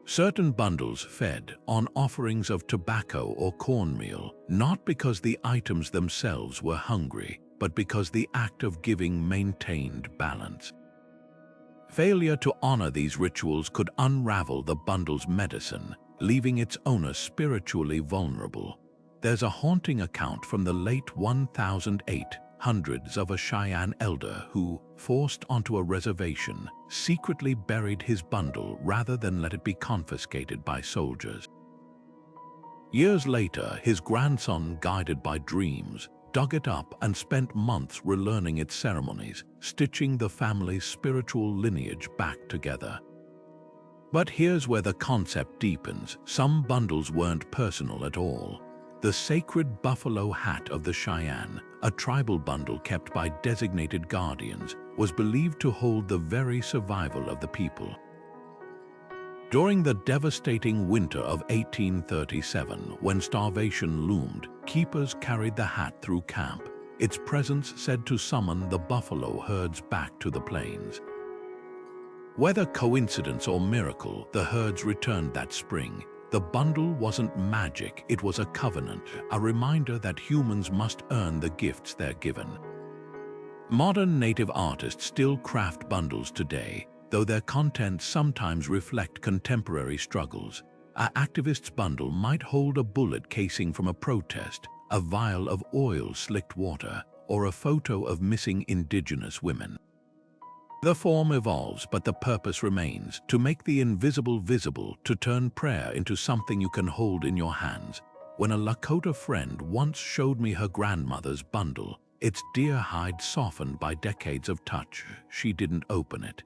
Certain bundles fed on offerings of tobacco or cornmeal, not because the items themselves were hungry, but because the act of giving maintained balance. Failure to honor these rituals could unravel the bundle's medicine, leaving its owner spiritually vulnerable. There's a haunting account from the late 1800s of a Cheyenne elder who, forced onto a reservation, secretly buried his bundle rather than let it be confiscated by soldiers. Years later, his grandson, guided by dreams, dug it up and spent months relearning its ceremonies, stitching the family's spiritual lineage back together. But here's where the concept deepens. Some bundles weren't personal at all. The sacred buffalo hat of the Cheyenne, a tribal bundle kept by designated guardians, was believed to hold the very survival of the people. During the devastating winter of 1837, when starvation loomed, keepers carried the hat through camp, its presence said to summon the buffalo herds back to the plains. Whether coincidence or miracle, the herds returned that spring. The bundle wasn't magic, it was a covenant, a reminder that humans must earn the gifts they're given. Modern native artists still craft bundles today, though their contents sometimes reflect contemporary struggles. An activist's bundle might hold a bullet casing from a protest, a vial of oil-slicked water, or a photo of missing indigenous women. The form evolves, but the purpose remains: to make the invisible visible, to turn prayer into something you can hold in your hands. When a Lakota friend once showed me her grandmother's bundle, its deer hide softened by decades of touch, she didn't open it.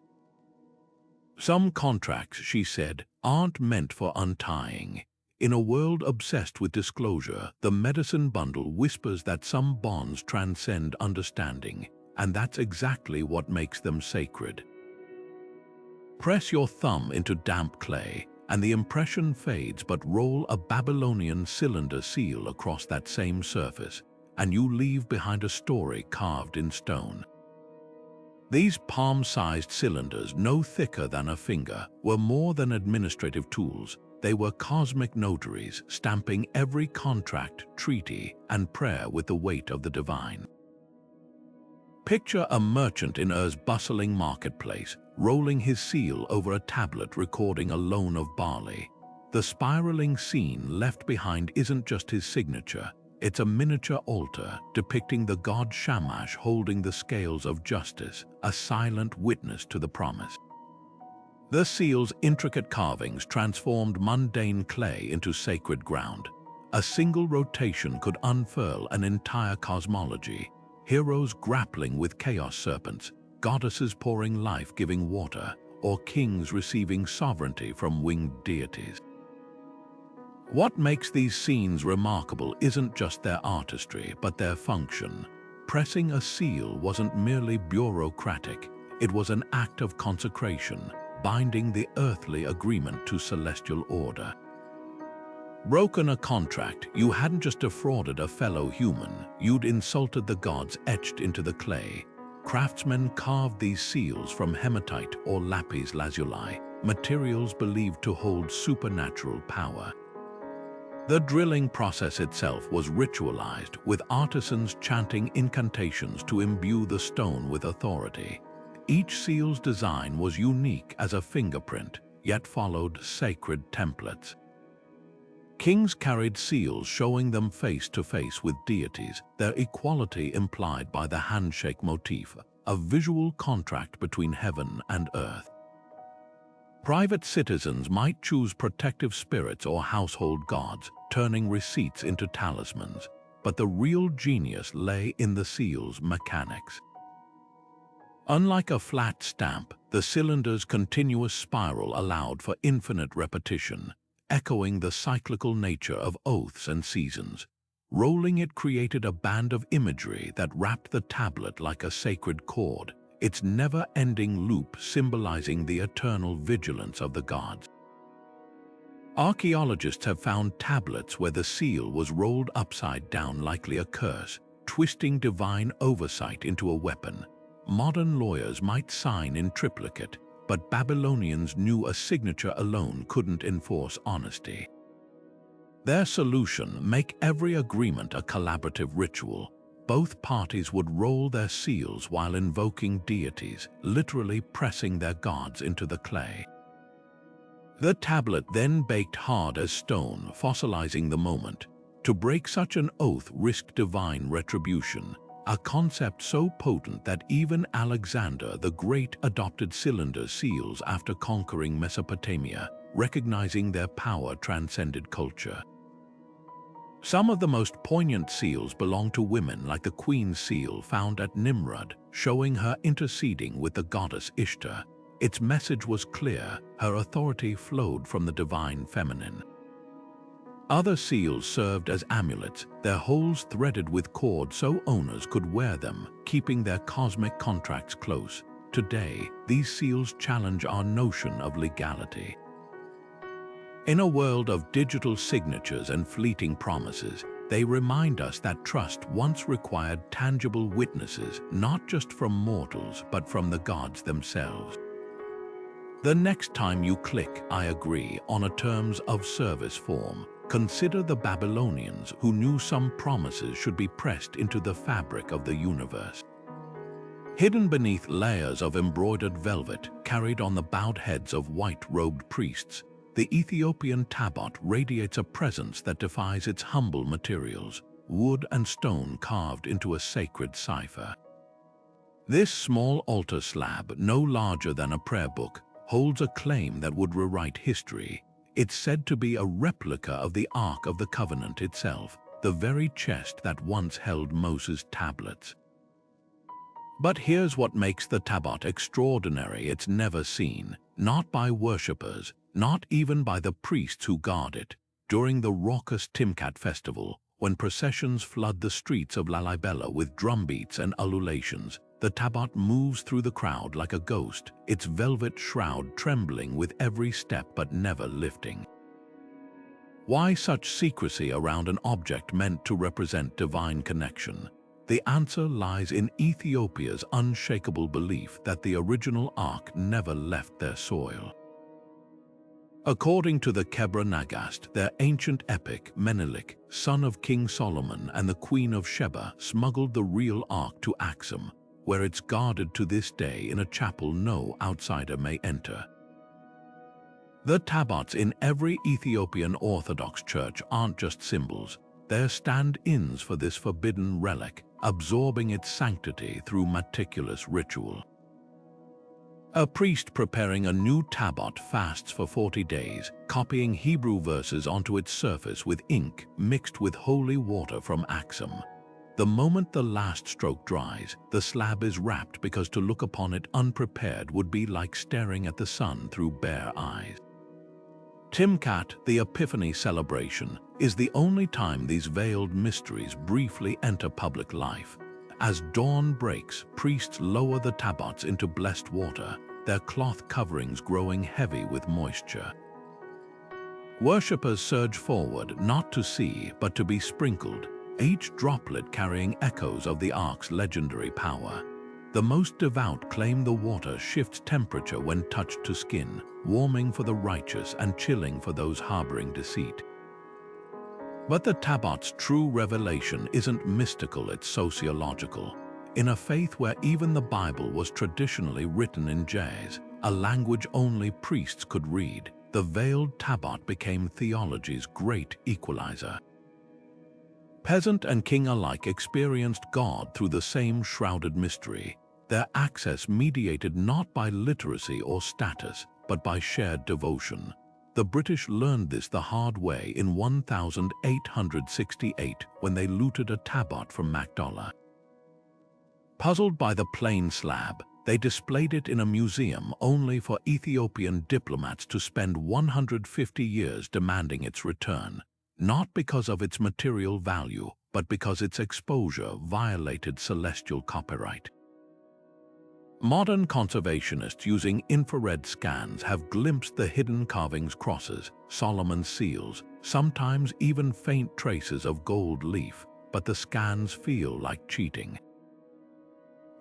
Some contracts, she said, aren't meant for untying. In a world obsessed with disclosure, the medicine bundle whispers that some bonds transcend understanding, and that's exactly what makes them sacred. Press your thumb into damp clay, and the impression fades, but roll a Babylonian cylinder seal across that same surface, and you leave behind a story carved in stone. These palm-sized cylinders, no thicker than a finger, were more than administrative tools. They were cosmic notaries, stamping every contract, treaty, and prayer with the weight of the divine. Picture a merchant in Ur's bustling marketplace, rolling his seal over a tablet recording a loan of barley. The spiraling scene left behind isn't just his signature, it's a miniature altar depicting the god Shamash holding the scales of justice, a silent witness to the promise. The seal's intricate carvings transformed mundane clay into sacred ground. A single rotation could unfurl an entire cosmology. Heroes grappling with chaos serpents, goddesses pouring life-giving water, or kings receiving sovereignty from winged deities. What makes these scenes remarkable isn't just their artistry, but their function. Pressing a seal wasn't merely bureaucratic, it was an act of consecration, binding the earthly agreement to celestial order. Broken a contract, you hadn't just defrauded a fellow human, you'd insulted the gods etched into the clay. Craftsmen carved these seals from hematite or lapis lazuli, materials believed to hold supernatural power. The drilling process itself was ritualized, with artisans chanting incantations to imbue the stone with authority. Each seal's design was unique as a fingerprint, yet followed sacred templates. Kings carried seals showing them face to face with deities, their equality implied by the handshake motif, a visual contract between heaven and earth. Private citizens might choose protective spirits or household gods, turning receipts into talismans, but the real genius lay in the seal's mechanics. Unlike a flat stamp, the cylinder's continuous spiral allowed for infinite repetition, echoing the cyclical nature of oaths and seasons. Rolling it created a band of imagery that wrapped the tablet like a sacred cord, its never-ending loop symbolizing the eternal vigilance of the gods. Archaeologists have found tablets where the seal was rolled upside down, likely a curse, twisting divine oversight into a weapon. Modern lawyers might sign in triplicate, but Babylonians knew a signature alone couldn't enforce honesty. Their solution: make every agreement a collaborative ritual. Both parties would roll their seals while invoking deities, literally pressing their gods into the clay. The tablet then baked hard as stone, fossilizing the moment. To break such an oath risked divine retribution, a concept so potent that even Alexander the Great adopted cylinder seals after conquering Mesopotamia, recognizing their power transcended culture. Some of the most poignant seals belong to women, like the Queen's seal found at Nimrud, showing her interceding with the goddess Ishtar. Its message was clear: her authority flowed from the divine feminine. Other seals served as amulets, their holes threaded with cord so owners could wear them, keeping their cosmic contracts close. Today, these seals challenge our notion of legality. In a world of digital signatures and fleeting promises, they remind us that trust once required tangible witnesses, not just from mortals, but from the gods themselves. The next time you click "I agree" on a terms of service form, consider the Babylonians, who knew some promises should be pressed into the fabric of the universe. Hidden beneath layers of embroidered velvet carried on the bowed heads of white-robed priests, the Ethiopian tabot radiates a presence that defies its humble materials, wood and stone carved into a sacred cipher. This small altar slab, no larger than a prayer book, holds a claim that would rewrite history. It's said to be a replica of the Ark of the Covenant itself, the very chest that once held Moses' tablets. But here's what makes the tabot extraordinary: it's never seen, not by worshippers, not even by the priests who guard it. During the raucous Timkat festival, when processions flood the streets of Lalibela with drumbeats and ululations, the tabot moves through the crowd like a ghost, its velvet shroud trembling with every step but never lifting. Why such secrecy around an object meant to represent divine connection? The answer lies in Ethiopia's unshakable belief that the original Ark never left their soil. According to the Kebra Nagast, their ancient epic, Menelik, son of King Solomon and the Queen of Sheba, smuggled the real Ark to Axum, where it's guarded to this day in a chapel no outsider may enter. The tabots in every Ethiopian Orthodox church aren't just symbols, they're stand-ins for this forbidden relic, absorbing its sanctity through meticulous ritual. A priest preparing a new tabot fasts for 40 days, copying Hebrew verses onto its surface with ink mixed with holy water from Axum. The moment the last stroke dries, the slab is wrapped because to look upon it unprepared would be like staring at the sun through bare eyes. Timkat, the Epiphany celebration, is the only time these veiled mysteries briefly enter public life. As dawn breaks, priests lower the tabots into blessed water, their cloth coverings growing heavy with moisture. Worshippers surge forward, not to see, but to be sprinkled, each droplet carrying echoes of the Ark's legendary power. The most devout claim the water shifts temperature when touched to skin, warming for the righteous and chilling for those harboring deceit. But the tabot's true revelation isn't mystical, it's sociological. In a faith where even the Bible was traditionally written in Ge'ez, a language only priests could read, the veiled tabot became theology's great equalizer. Peasant and king alike experienced God through the same shrouded mystery, their access mediated not by literacy or status, but by shared devotion. The British learned this the hard way in 1868 when they looted a tabot from Magdala. Puzzled by the plain slab, they displayed it in a museum only for Ethiopian diplomats to spend 150 years demanding its return, not because of its material value, but because its exposure violated celestial copyright. Modern conservationists using infrared scans have glimpsed the hidden carvings, crosses, Solomon's seals, sometimes even faint traces of gold leaf, but the scans feel like cheating.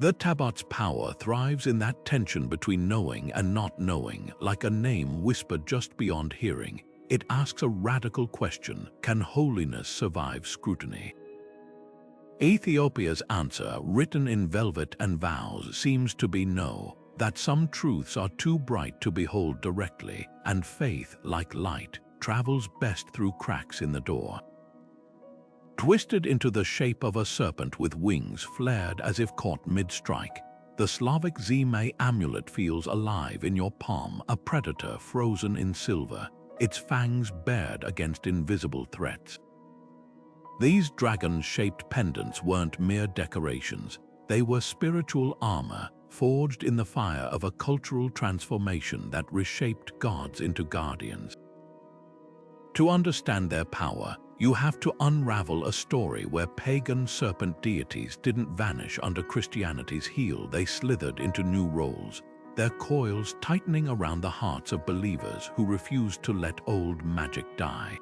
The tabot's power thrives in that tension between knowing and not knowing, like a name whispered just beyond hearing. It asks a radical question: can holiness survive scrutiny? Ethiopia's answer, written in velvet and vows, seems to be no, that some truths are too bright to behold directly, and faith, like light, travels best through cracks in the door. Twisted into the shape of a serpent with wings flared as if caught mid-strike, the Slavic Zime amulet feels alive in your palm, a predator frozen in silver, its fangs bared against invisible threats. These dragon-shaped pendants weren't mere decorations, they were spiritual armor, forged in the fire of a cultural transformation that reshaped gods into guardians. To understand their power, you have to unravel a story where pagan serpent deities didn't vanish under Christianity's heel, they slithered into new roles, their coils tightening around the hearts of believers who refused to let old magic die.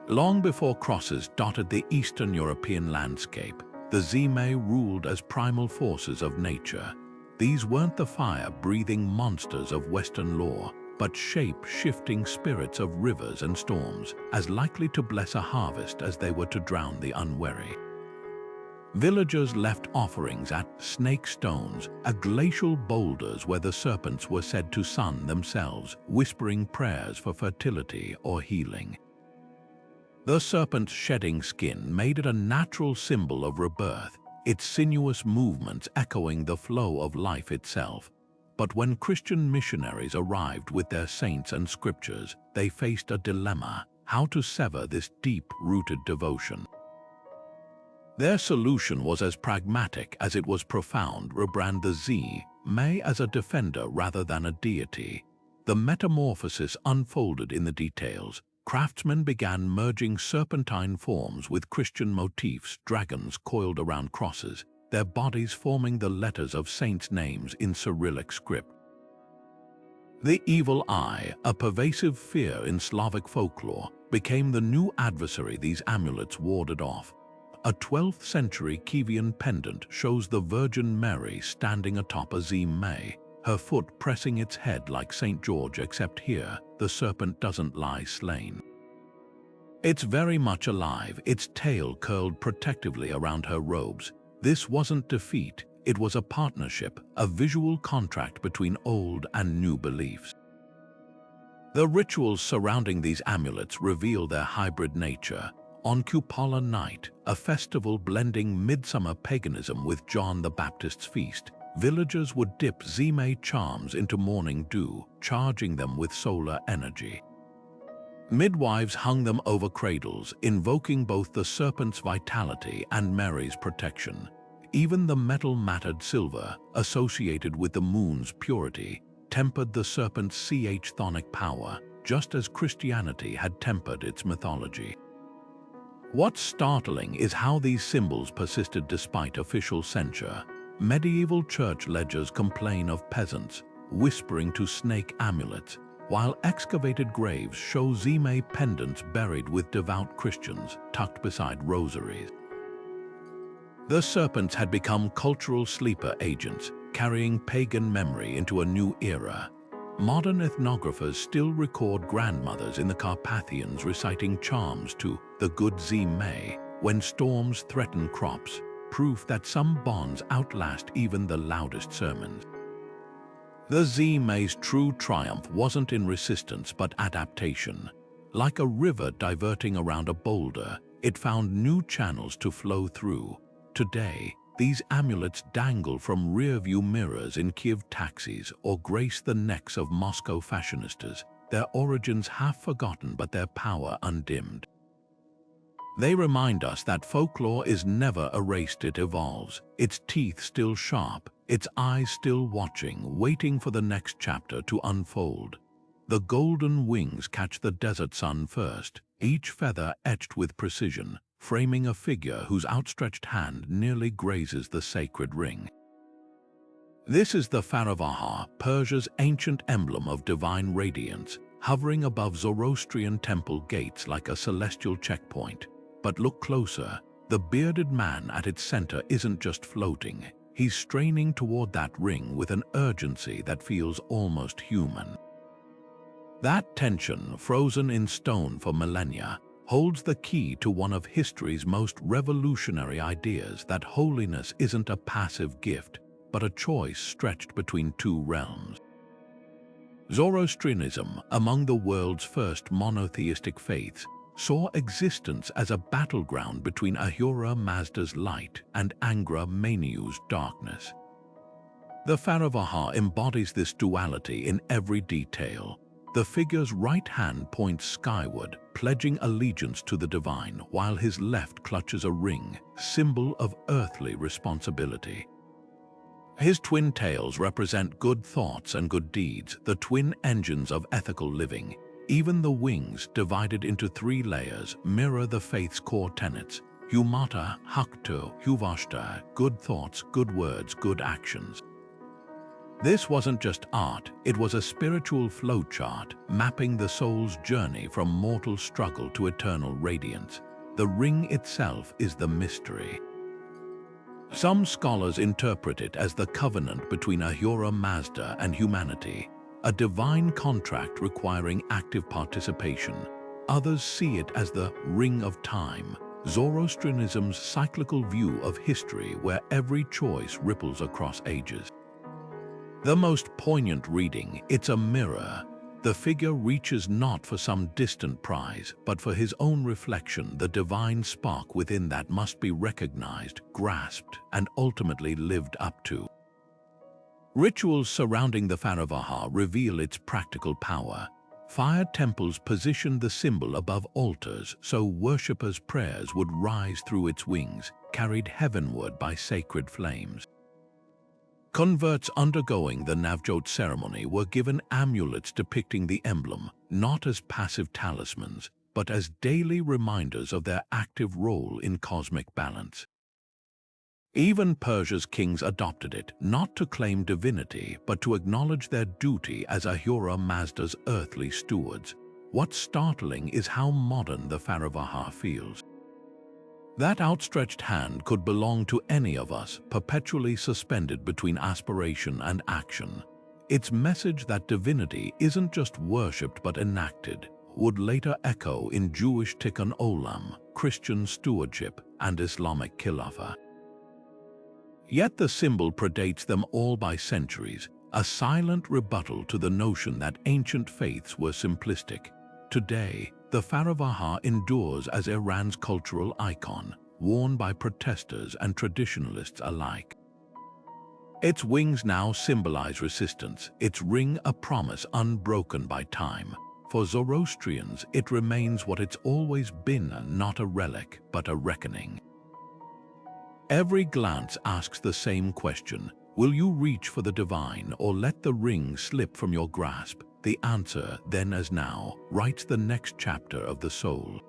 Long before crosses dotted the Eastern European landscape, the Zime ruled as primal forces of nature. These weren't the fire-breathing monsters of Western lore, but shape-shifting spirits of rivers and storms, as likely to bless a harvest as they were to drown the unwary. Villagers left offerings at snake stones, glacial boulders where the serpents were said to sun themselves, whispering prayers for fertility or healing. The serpent's shedding skin made it a natural symbol of rebirth, its sinuous movements echoing the flow of life itself. But when Christian missionaries arrived with their saints and scriptures, they faced a dilemma: how to sever this deep-rooted devotion. Their solution was as pragmatic as it was profound: rebrand the Z-May as a defender rather than a deity. The metamorphosis unfolded in the details. Craftsmen began merging serpentine forms with Christian motifs, dragons coiled around crosses, their bodies forming the letters of saints' names in Cyrillic script. The evil eye, a pervasive fear in Slavic folklore, became the new adversary these amulets warded off. A 12th century Kikeon pendant shows the Virgin Mary standing atop a Z-May, her foot pressing its head like St. George, except here, the serpent doesn't lie slain. It's very much alive, its tail curled protectively around her robes. This wasn't defeat, it was a partnership, a visual contract between old and new beliefs. The rituals surrounding these amulets reveal their hybrid nature. On Cupola night, a festival blending midsummer paganism with John the Baptist's feast, villagers would dip Z-May charms into morning dew, charging them with solar energy. Midwives hung them over cradles, invoking both the serpent's vitality and Mary's protection. Even the metal-matted silver, associated with the moon's purity, tempered the serpent's chthonic power, just as Christianity had tempered its mythology. What's startling is how these symbols persisted despite official censure. Medieval church ledgers complain of peasants whispering to snake amulets, while excavated graves show Z-May pendants buried with devout Christians tucked beside rosaries. The serpents had become cultural sleeper agents, carrying pagan memory into a new era. Modern ethnographers still record grandmothers in the Carpathians reciting charms to the good Z-May when storms threaten crops, proof that some bonds outlast even the loudest sermons. The Z-May's true triumph wasn't in resistance but adaptation. Like a river diverting around a boulder, it found new channels to flow through. Today, these amulets dangle from rear-view mirrors in Kiev taxis or grace the necks of Moscow fashionistas, their origins half forgotten but their power undimmed. They remind us that folklore is never erased, it evolves, its teeth still sharp, its eyes still watching, waiting for the next chapter to unfold. The golden wings catch the desert sun first, each feather etched with precision, framing a figure whose outstretched hand nearly grazes the sacred ring. This is the Faravaha, Persia's ancient emblem of divine radiance, hovering above Zoroastrian temple gates like a celestial checkpoint. But look closer, the bearded man at its center isn't just floating, he's straining toward that ring with an urgency that feels almost human. That tension, frozen in stone for millennia, holds the key to one of history's most revolutionary ideas: that holiness isn't a passive gift, but a choice stretched between two realms. Zoroastrianism, among the world's first monotheistic faiths, saw existence as a battleground between Ahura Mazda's light and Angra Mainyu's darkness. The Faravaha embodies this duality in every detail. The figure's right hand points skyward, pledging allegiance to the divine, while his left clutches a ring, symbol of earthly responsibility. His twin tails represent good thoughts and good deeds, the twin engines of ethical living. Even the wings, divided into 3 layers, mirror the faith's core tenets: Humata, Haktu, Huvashta, good thoughts, good words, good actions. This wasn't just art, it was a spiritual flowchart, mapping the soul's journey from mortal struggle to eternal radiance. The ring itself is the mystery. Some scholars interpret it as the covenant between Ahura Mazda and humanity, a divine contract requiring active participation. Others see it as the ring of time, Zoroastrianism's cyclical view of history where every choice ripples across ages. The most poignant reading, it's a mirror. The figure reaches not for some distant prize, but for his own reflection, the divine spark within that must be recognized, grasped, and ultimately lived up to. Rituals surrounding the Faravaha reveal its practical power. Fire temples positioned the symbol above altars so worshippers' prayers would rise through its wings, carried heavenward by sacred flames. Converts undergoing the Navjot ceremony were given amulets depicting the emblem, not as passive talismans, but as daily reminders of their active role in cosmic balance. Even Persia's kings adopted it, not to claim divinity, but to acknowledge their duty as Ahura Mazda's earthly stewards. What's startling is how modern the Faravaha feels. That outstretched hand could belong to any of us, perpetually suspended between aspiration and action. Its message that divinity isn't just worshipped but enacted would later echo in Jewish Tikkun Olam, Christian stewardship, and Islamic khilafah. Yet the symbol predates them all by centuries, a silent rebuttal to the notion that ancient faiths were simplistic. Today, the Faravaha endures as Iran's cultural icon, worn by protesters and traditionalists alike. Its wings now symbolize resistance, its ring a promise unbroken by time. For Zoroastrians, it remains what it's always been, not a relic, but a reckoning. Every glance asks the same question: will you reach for the divine or let the ring slip from your grasp? The answer, then as now, writes the next chapter of the soul.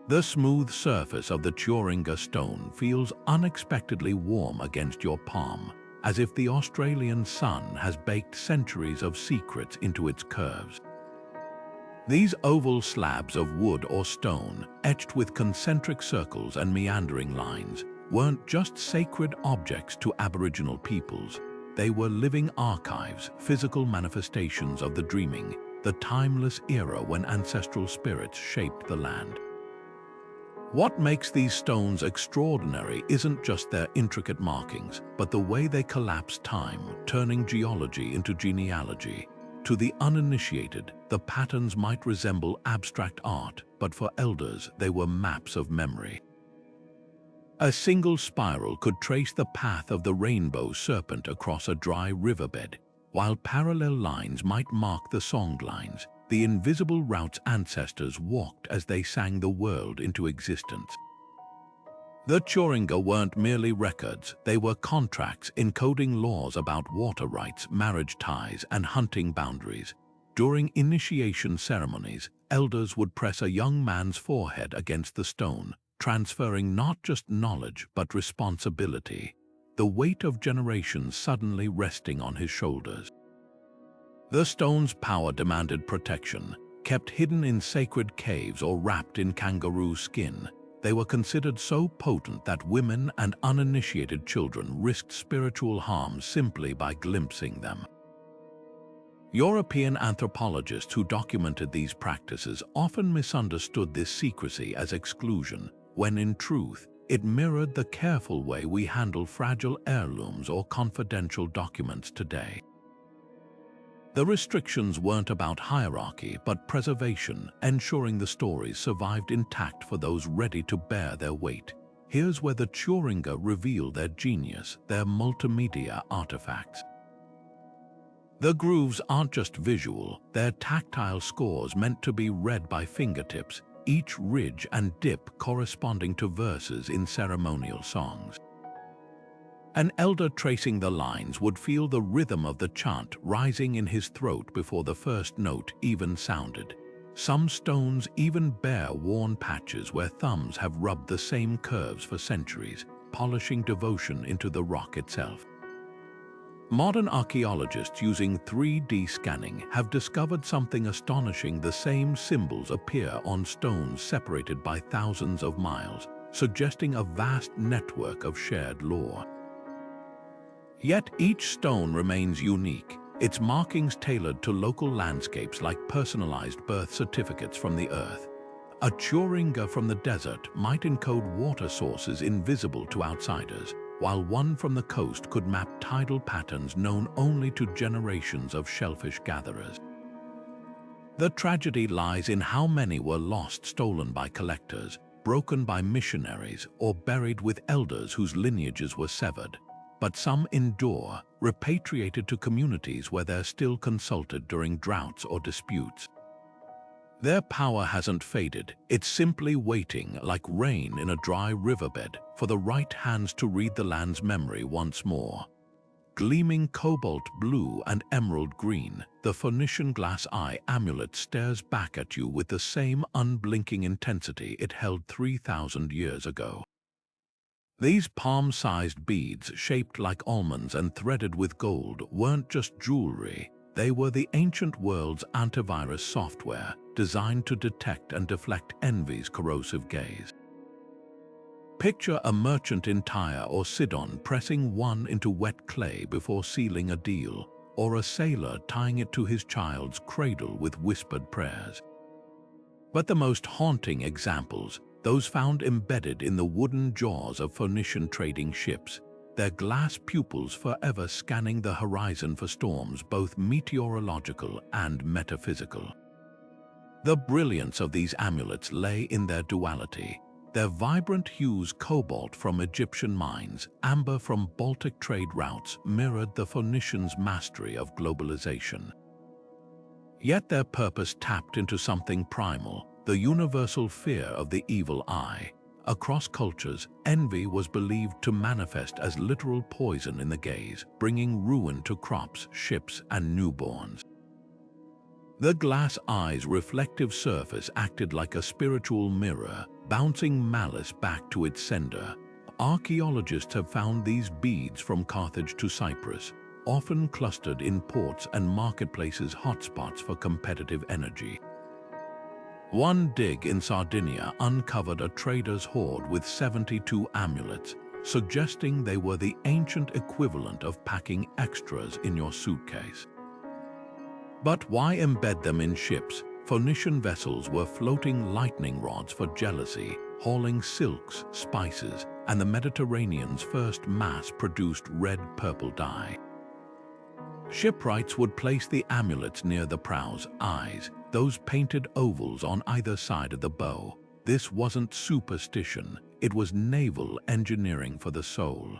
The smooth surface of the Tjuringa stone feels unexpectedly warm against your palm, as if the Australian sun has baked centuries of secrets into its curves. These oval slabs of wood or stone, etched with concentric circles and meandering lines, weren't just sacred objects to Aboriginal peoples. They were living archives, physical manifestations of the dreaming, the timeless era when ancestral spirits shaped the land. What makes these stones extraordinary isn't just their intricate markings, but the way they collapse time, turning geology into genealogy. To the uninitiated, the patterns might resemble abstract art, but for elders, they were maps of memory. A single spiral could trace the path of the rainbow serpent across a dry riverbed, while parallel lines might mark the songlines, the invisible routes ancestors walked as they sang the world into existence. The Tjuringa weren't merely records, they were contracts encoding laws about water rights, marriage ties, and hunting boundaries. During initiation ceremonies, elders would press a young man's forehead against the stone, transferring not just knowledge but responsibility, the weight of generations suddenly resting on his shoulders. The stone's power demanded protection. Kept hidden in sacred caves or wrapped in kangaroo skin, they were considered so potent that women and uninitiated children risked spiritual harm simply by glimpsing them. European anthropologists who documented these practices often misunderstood this secrecy as exclusion, when in truth, it mirrored the careful way we handle fragile heirlooms or confidential documents today. The restrictions weren't about hierarchy but preservation, ensuring the stories survived intact for those ready to bear their weight. Here's where the Tjuringa reveal their genius, their multimedia artifacts. The grooves aren't just visual, they're tactile scores meant to be read by fingertips, each ridge and dip corresponding to verses in ceremonial songs. An elder tracing the lines would feel the rhythm of the chant rising in his throat before the first note even sounded. Some stones even bear worn patches where thumbs have rubbed the same curves for centuries, polishing devotion into the rock itself. Modern archaeologists using 3D scanning have discovered something astonishing. The same symbols appear on stones separated by thousands of miles, suggesting a vast network of shared lore. Yet each stone remains unique, its markings tailored to local landscapes like personalized birth certificates from the earth. A churinga from the desert might encode water sources invisible to outsiders, while one from the coast could map tidal patterns known only to generations of shellfish gatherers. The tragedy lies in how many were lost, stolen by collectors, broken by missionaries, or buried with elders whose lineages were severed. But some endure, repatriated to communities where they're still consulted during droughts or disputes. Their power hasn't faded, it's simply waiting, like rain in a dry riverbed, for the right hands to read the land's memory once more. Gleaming cobalt blue and emerald green, the Phoenician glass eye amulet stares back at you with the same unblinking intensity it held 3,000 years ago. These palm-sized beads, shaped like almonds and threaded with gold, weren't just jewelry. They were the ancient world's antivirus software, designed to detect and deflect envy's corrosive gaze. Picture a merchant in Tyre or Sidon pressing one into wet clay before sealing a deal, or a sailor tying it to his child's cradle with whispered prayers. But the most haunting examples, those found embedded in the wooden jaws of Phoenician trading ships, their glass pupils forever scanning the horizon for storms both meteorological and metaphysical. The brilliance of these amulets lay in their duality. Their vibrant hues, cobalt from Egyptian mines, amber from Baltic trade routes, mirrored the Phoenicians' mastery of globalization. Yet their purpose tapped into something primal, the universal fear of the evil eye. Across cultures, envy was believed to manifest as literal poison in the gaze, bringing ruin to crops, ships, and newborns. The glass eye's reflective surface acted like a spiritual mirror, bouncing malice back to its sender. Archaeologists have found these beads from Carthage to Cyprus, often clustered in ports and marketplaces, hotspots for competitive energy. One dig in Sardinia uncovered a trader's hoard with 72 amulets, suggesting they were the ancient equivalent of packing extras in your suitcase. But why embed them in ships? Phoenician vessels were floating lightning rods for jealousy, hauling silks, spices, and the Mediterranean's first mass-produced red-purple dye. Shipwrights would place the amulets near the prow's eyes, those painted ovals on either side of the bow. This wasn't superstition, it was naval engineering for the soul.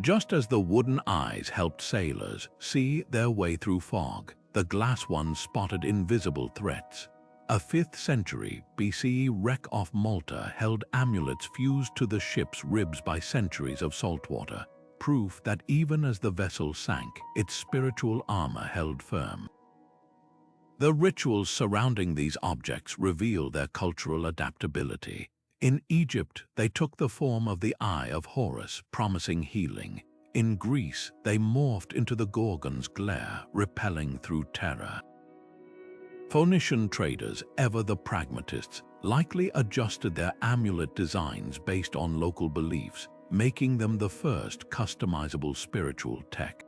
Just as the wooden eyes helped sailors see their way through fog, the glass ones spotted invisible threats. A 5th century BCE wreck off Malta held amulets fused to the ship's ribs by centuries of saltwater, proof that even as the vessel sank, its spiritual armor held firm. The rituals surrounding these objects reveal their cultural adaptability. In Egypt, they took the form of the Eye of Horus, promising healing. In Greece, they morphed into the Gorgon's glare, repelling through terror. Phoenician traders, ever the pragmatists, likely adjusted their amulet designs based on local beliefs, making them the first customizable spiritual tech.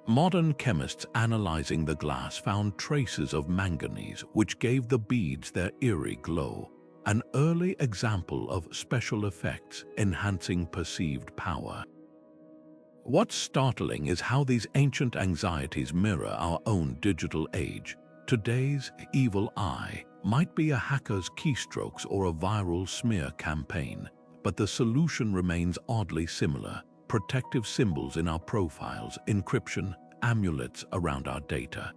Modern chemists analyzing the glass found traces of manganese, which gave the beads their eerie glow, an early example of special effects enhancing perceived power. What's startling is how these ancient anxieties mirror our own digital age. Today's evil eye might be a hacker's keystrokes or a viral smear campaign, but the solution remains oddly similar: protective symbols in our profiles, encryption, amulets around our data.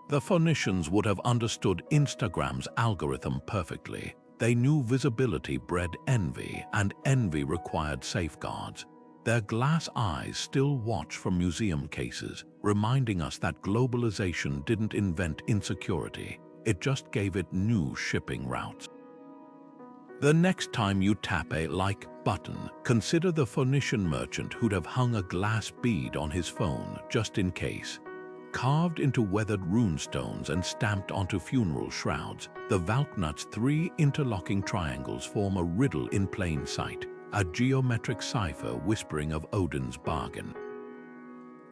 The Phoenicians would have understood Instagram's algorithm perfectly. They knew visibility bred envy, and envy required safeguards. Their glass eyes still watch from museum cases, reminding us that globalization didn't invent insecurity, it just gave it new shipping routes. The next time you tap a like button, consider the Phoenician merchant who'd have hung a glass bead on his phone just in case. Carved into weathered runestones and stamped onto funeral shrouds, the Valknut's 3 interlocking triangles form a riddle in plain sight, a geometric cipher whispering of Odin's bargain.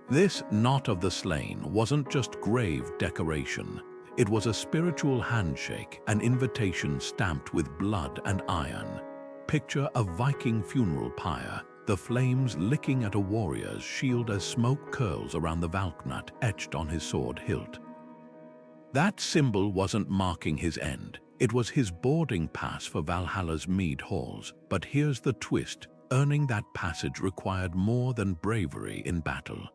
This knot of the slain wasn't just grave decoration. It was a spiritual handshake, an invitation stamped with blood and iron. Picture a Viking funeral pyre, the flames licking at a warrior's shield as smoke curls around the Valknut etched on his sword hilt. That symbol wasn't marking his end. It was his boarding pass for Valhalla's mead halls. But here's the twist: earning that passage required more than bravery in battle.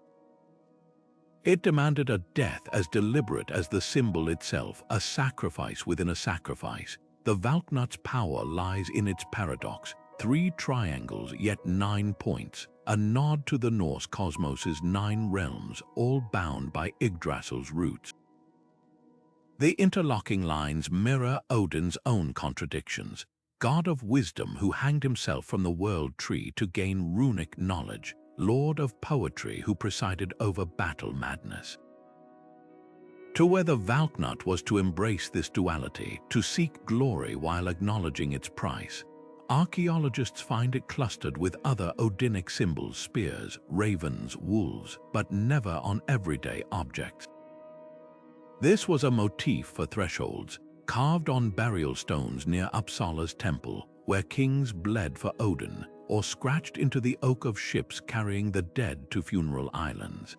It demanded a death as deliberate as the symbol itself, a sacrifice within a sacrifice. The Valknut's power lies in its paradox: 3 triangles, yet 9 points, a nod to the Norse cosmos's 9 realms, all bound by Yggdrasil's roots. The interlocking lines mirror Odin's own contradictions: god of wisdom who hanged himself from the world tree to gain runic knowledge, lord of poetry who presided over battle madness. To where the Valknut was to embrace this duality, to seek glory while acknowledging its price, archaeologists find it clustered with other Odinic symbols: spears, ravens, wolves, but never on everyday objects. This was a motif for thresholds, carved on burial stones near Uppsala's temple, where kings bled for Odin, or scratched into the oak of ships carrying the dead to funeral islands.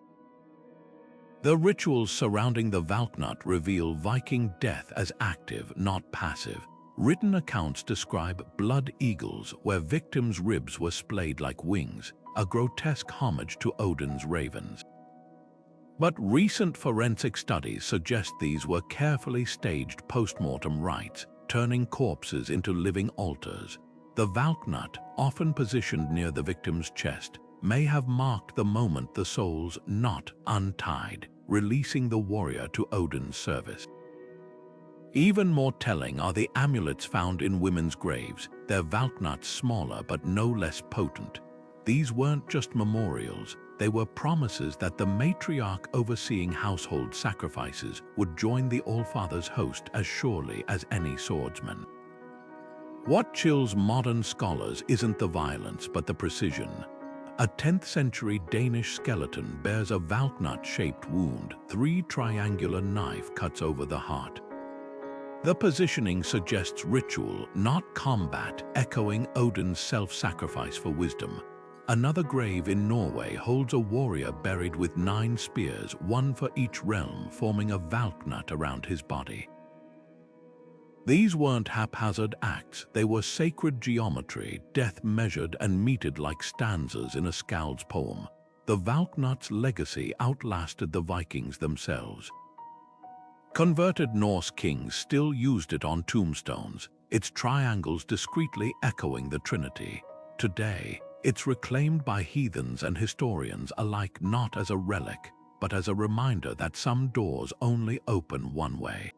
The rituals surrounding the Valknut reveal Viking death as active, not passive. Written accounts describe blood eagles, where victims' ribs were splayed like wings, a grotesque homage to Odin's ravens. But recent forensic studies suggest these were carefully staged post-mortem rites, turning corpses into living altars. The Valknut, often positioned near the victim's chest, may have marked the moment the soul's knot untied, releasing the warrior to Odin's service. Even more telling are the amulets found in women's graves, their Valknuts smaller but no less potent. These weren't just memorials, they were promises that the matriarch overseeing household sacrifices would join the Allfather's host as surely as any swordsman. What chills modern scholars isn't the violence but the precision. A 10th century Danish skeleton bears a Valknut-shaped wound, 3 triangular knife cuts over the heart. The positioning suggests ritual, not combat, echoing Odin's self-sacrifice for wisdom. Another grave in Norway holds a warrior buried with 9 spears, 1 for each realm, forming a Valknut around his body. These weren't haphazard acts, they were sacred geometry, death measured and meted like stanzas in a skald's poem. The Valknut's legacy outlasted the Vikings themselves. Converted Norse kings still used it on tombstones, its triangles discreetly echoing the Trinity. Today, it's reclaimed by heathens and historians alike not as a relic, but as a reminder that some doors only open one way.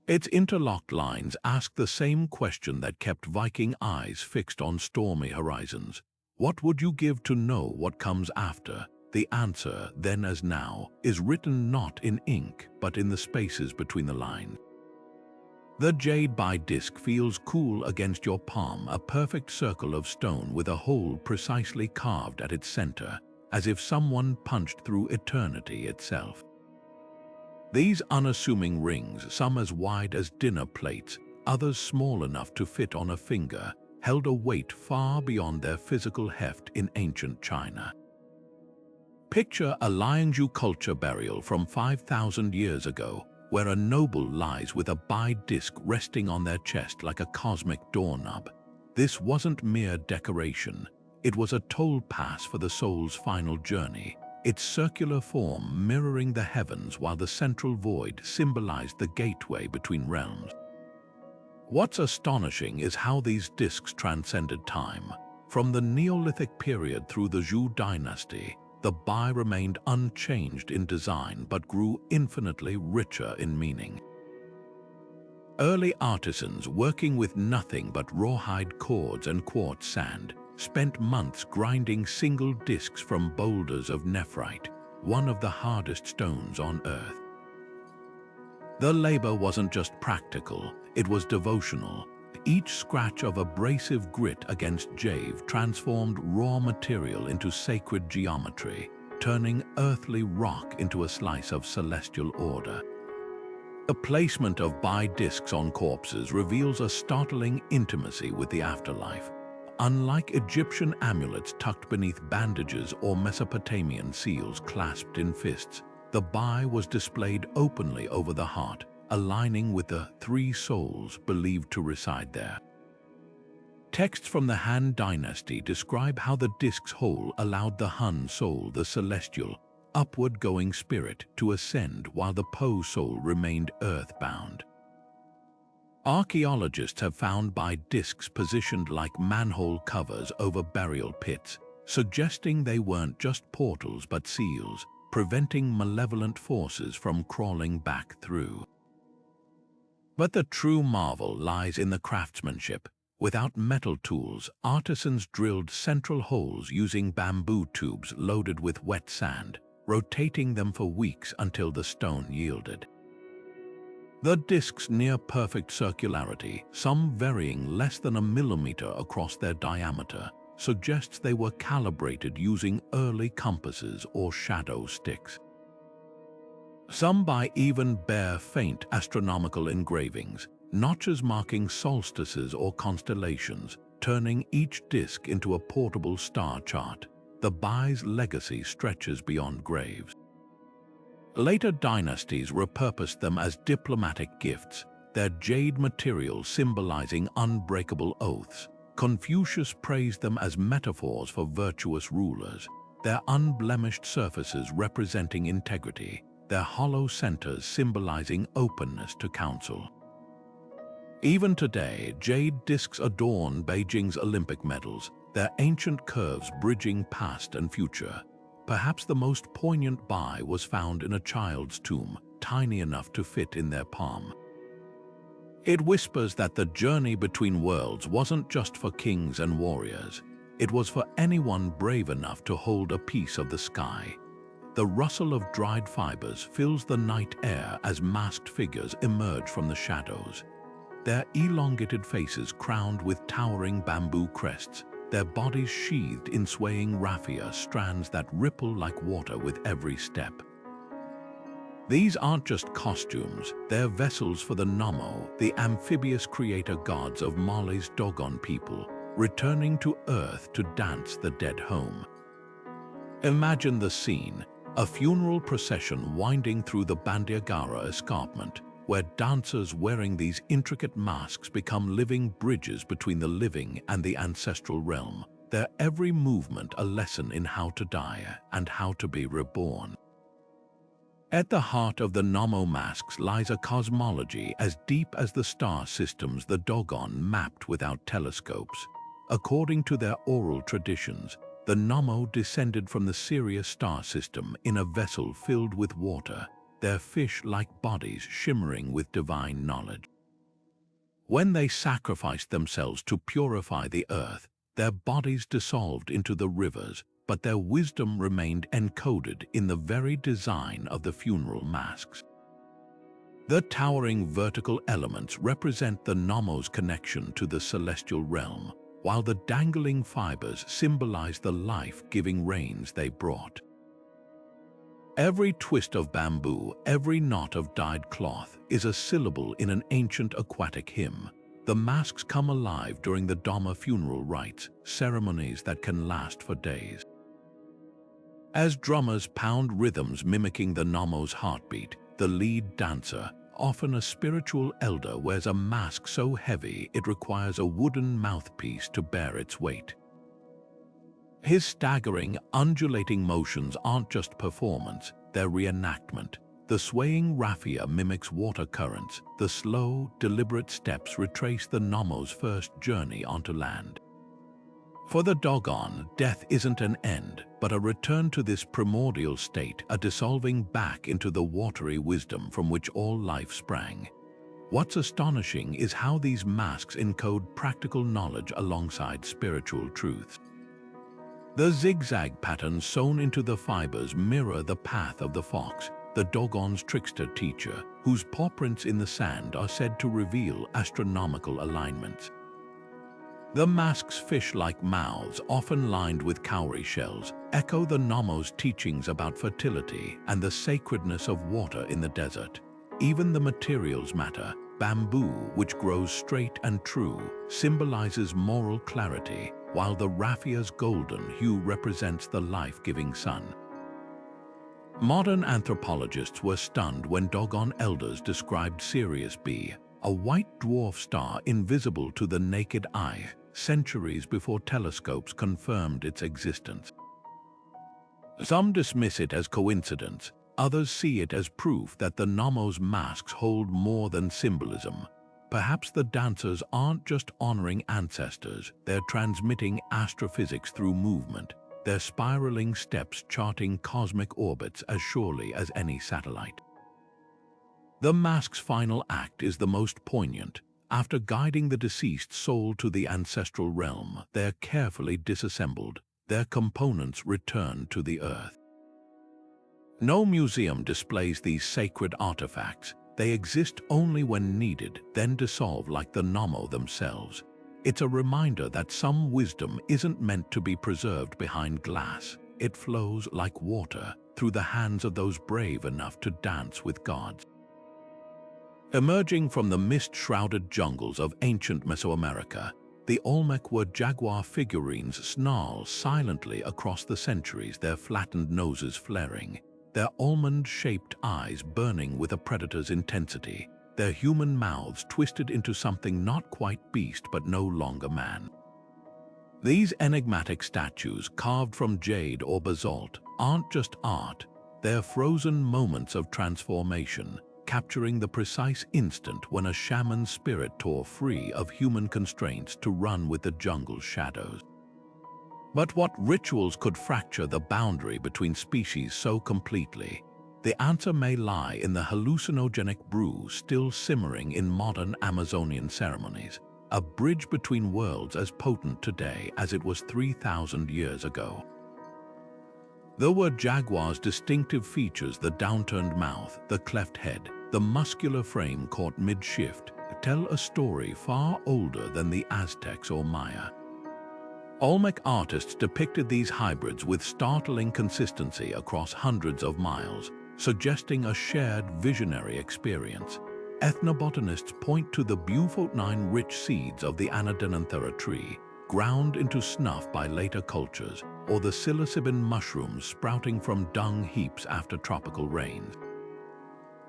Its interlocked lines ask the same question that kept Viking eyes fixed on stormy horizons. What would you give to know what comes after? The answer, then as now, is written not in ink, but in the spaces between the lines. The jade by disc feels cool against your palm, a perfect circle of stone with a hole precisely carved at its center, as if someone punched through eternity itself. These unassuming rings, some as wide as dinner plates, others small enough to fit on a finger, held a weight far beyond their physical heft in ancient China. Picture a Liangzhu culture burial from 5,000 years ago, where a noble lies with a bide disc resting on their chest like a cosmic doorknob. This wasn't mere decoration, it was a toll pass for the soul's final journey, its circular form mirroring the heavens while the central void symbolized the gateway between realms. What's astonishing is how these discs transcended time. From the Neolithic period through the Zhou dynasty, the Bai remained unchanged in design but grew infinitely richer in meaning. Early artisans, working with nothing but rawhide cords and quartz sand, spent months grinding single discs from boulders of nephrite, one of the hardest stones on Earth. The labor wasn't just practical, it was devotional. Each scratch of abrasive grit against jade transformed raw material into sacred geometry, turning earthly rock into a slice of celestial order. The placement of discs on corpses reveals a startling intimacy with the afterlife. Unlike Egyptian amulets tucked beneath bandages or Mesopotamian seals clasped in fists, the was displayed openly over the heart, aligning with the three souls believed to reside there. Texts from the Han dynasty describe how the disc's hole allowed the Hun soul, the celestial, upward-going spirit, to ascend while the Po soul remained earth-bound. Archaeologists have found discs positioned like manhole covers over burial pits, suggesting they weren't just portals but seals, preventing malevolent forces from crawling back through. But the true marvel lies in the craftsmanship. Without metal tools, artisans drilled central holes using bamboo tubes loaded with wet sand, rotating them for weeks until the stone yielded. The disc's near-perfect circularity, some varying less than a millimeter across their diameter, suggests they were calibrated using early compasses or shadow sticks. Some even bear faint astronomical engravings, notches marking solstices or constellations, turning each disc into a portable star chart. The legacy stretches beyond graves. Later dynasties repurposed them as diplomatic gifts, their jade material symbolizing unbreakable oaths. Confucius praised them as metaphors for virtuous rulers, their unblemished surfaces representing integrity, their hollow centers symbolizing openness to counsel. Even today, jade discs adorn Beijing's Olympic medals, their ancient curves bridging past and future. Perhaps the most poignant was found in a child's tomb, tiny enough to fit in their palm. It whispers that the journey between worlds wasn't just for kings and warriors. It was for anyone brave enough to hold a piece of the sky. The rustle of dried fibers fills the night air as masked figures emerge from the shadows. Their elongated faces crowned with towering bamboo crests, their bodies sheathed in swaying raffia strands that ripple like water with every step. These aren't just costumes, they're vessels for the Nommo, the amphibious creator gods of Mali's Dogon people, returning to Earth to dance the dead home. Imagine the scene, a funeral procession winding through the Bandiagara escarpment, where dancers wearing these intricate masks become living bridges between the living and the ancestral realm, their every movement a lesson in how to die and how to be reborn. At the heart of the Nommo masks lies a cosmology as deep as the star systems the Dogon mapped without telescopes. According to their oral traditions, the Nommo descended from the Sirius star system in a vessel filled with water, their fish-like bodies shimmering with divine knowledge. When they sacrificed themselves to purify the earth, their bodies dissolved into the rivers, but their wisdom remained encoded in the very design of the funeral masks. The towering vertical elements represent the Nommo's connection to the celestial realm, while the dangling fibers symbolize the life-giving rains they brought. Every twist of bamboo, every knot of dyed cloth is a syllable in an ancient aquatic hymn. The masks come alive during the Dhamma funeral rites, ceremonies that can last for days. As drummers pound rhythms mimicking the Nommo's heartbeat, the lead dancer, often a spiritual elder, wears a mask so heavy it requires a wooden mouthpiece to bear its weight. His staggering, undulating motions aren't just performance, they're reenactment. The swaying raffia mimics water currents, the slow, deliberate steps retrace the Nommo's first journey onto land. For the Dogon, death isn't an end, but a return to this primordial state, a dissolving back into the watery wisdom from which all life sprang. What's astonishing is how these masks encode practical knowledge alongside spiritual truths. The zigzag patterns sewn into the fibers mirror the path of the fox, the Dogon's trickster teacher, whose paw prints in the sand are said to reveal astronomical alignments. The masks' fish-like mouths, often lined with cowrie shells, echo the Nommo's teachings about fertility and the sacredness of water in the desert. Even the materials matter. Bamboo, which grows straight and true, symbolizes moral clarity, while the raffia's golden hue represents the life-giving sun. Modern anthropologists were stunned when Dogon elders described Sirius B, a white dwarf star invisible to the naked eye, centuries before telescopes confirmed its existence. Some dismiss it as coincidence, others see it as proof that the Nomos masks hold more than symbolism. Perhaps the dancers aren't just honoring ancestors, they're transmitting astrophysics through movement, their spiraling steps charting cosmic orbits as surely as any satellite. The mask's final act is the most poignant. After guiding the deceased soul to the ancestral realm, they're carefully disassembled, their components returned to the earth. No museum displays these sacred artifacts. They exist only when needed, then dissolve like the Nomo themselves. It's a reminder that some wisdom isn't meant to be preserved behind glass. It flows like water through the hands of those brave enough to dance with gods. Emerging from the mist-shrouded jungles of ancient Mesoamerica, the Olmec were jaguar figurines snarl silently across the centuries, their flattened noses flaring, their almond-shaped eyes burning with a predator's intensity, their human mouths twisted into something not quite beast but no longer man. These enigmatic statues, carved from jade or basalt, aren't just art, they're frozen moments of transformation, capturing the precise instant when a shaman's spirit tore free of human constraints to run with the jungle's shadows. But what rituals could fracture the boundary between species so completely? The answer may lie in the hallucinogenic brew still simmering in modern Amazonian ceremonies, a bridge between worlds as potent today as it was 3,000 years ago. There were jaguars' distinctive features: the downturned mouth, the cleft head, the muscular frame caught mid-shift, tell a story far older than the Aztecs or Maya. Olmec artists depicted these hybrids with startling consistency across hundreds of miles, suggesting a shared visionary experience. Ethnobotanists point to the Bufotine-rich seeds of the Anadenanthera tree, ground into snuff by later cultures, or the psilocybin mushrooms sprouting from dung heaps after tropical rains.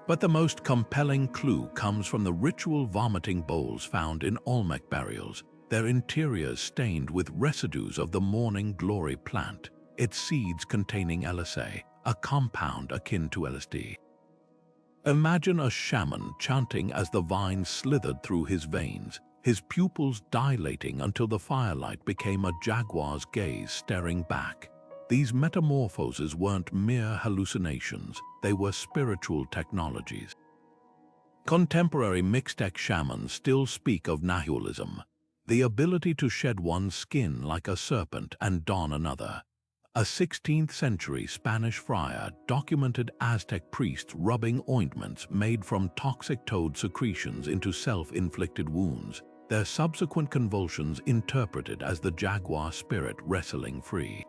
But the most compelling clue comes from the ritual vomiting bowls found in Olmec burials, their interiors stained with residues of the morning glory plant, its seeds containing LSA, a compound akin to LSD. Imagine a shaman chanting as the vine slithered through his veins, his pupils dilating until the firelight became a jaguar's gaze staring back. These metamorphoses weren't mere hallucinations, they were spiritual technologies. Contemporary Mixtec shamans still speak of nahualism, the ability to shed one's skin like a serpent and don another. A 16th-century Spanish friar documented Aztec priests rubbing ointments made from toxic toad secretions into self-inflicted wounds, their subsequent convulsions interpreted as the jaguar spirit wrestling free.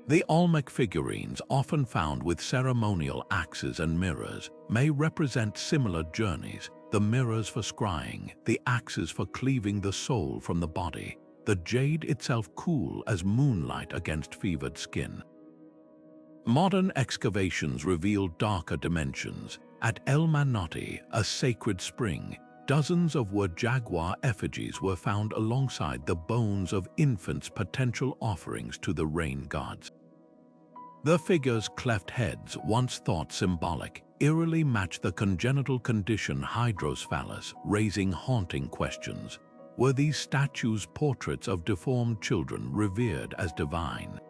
The Olmec figurines, often found with ceremonial axes and mirrors, may represent similar journeys: the mirrors for scrying, the axes for cleaving the soul from the body, the jade itself cool as moonlight against fevered skin. Modern excavations reveal darker dimensions. At El Manotti, a sacred spring, dozens of jaguar effigies were found alongside the bones of infants' potential offerings to the rain gods. The figures' cleft heads, once thought symbolic, eerily match the congenital condition hydrocephalus, raising haunting questions. Were these statues portraits of deformed children revered as divine?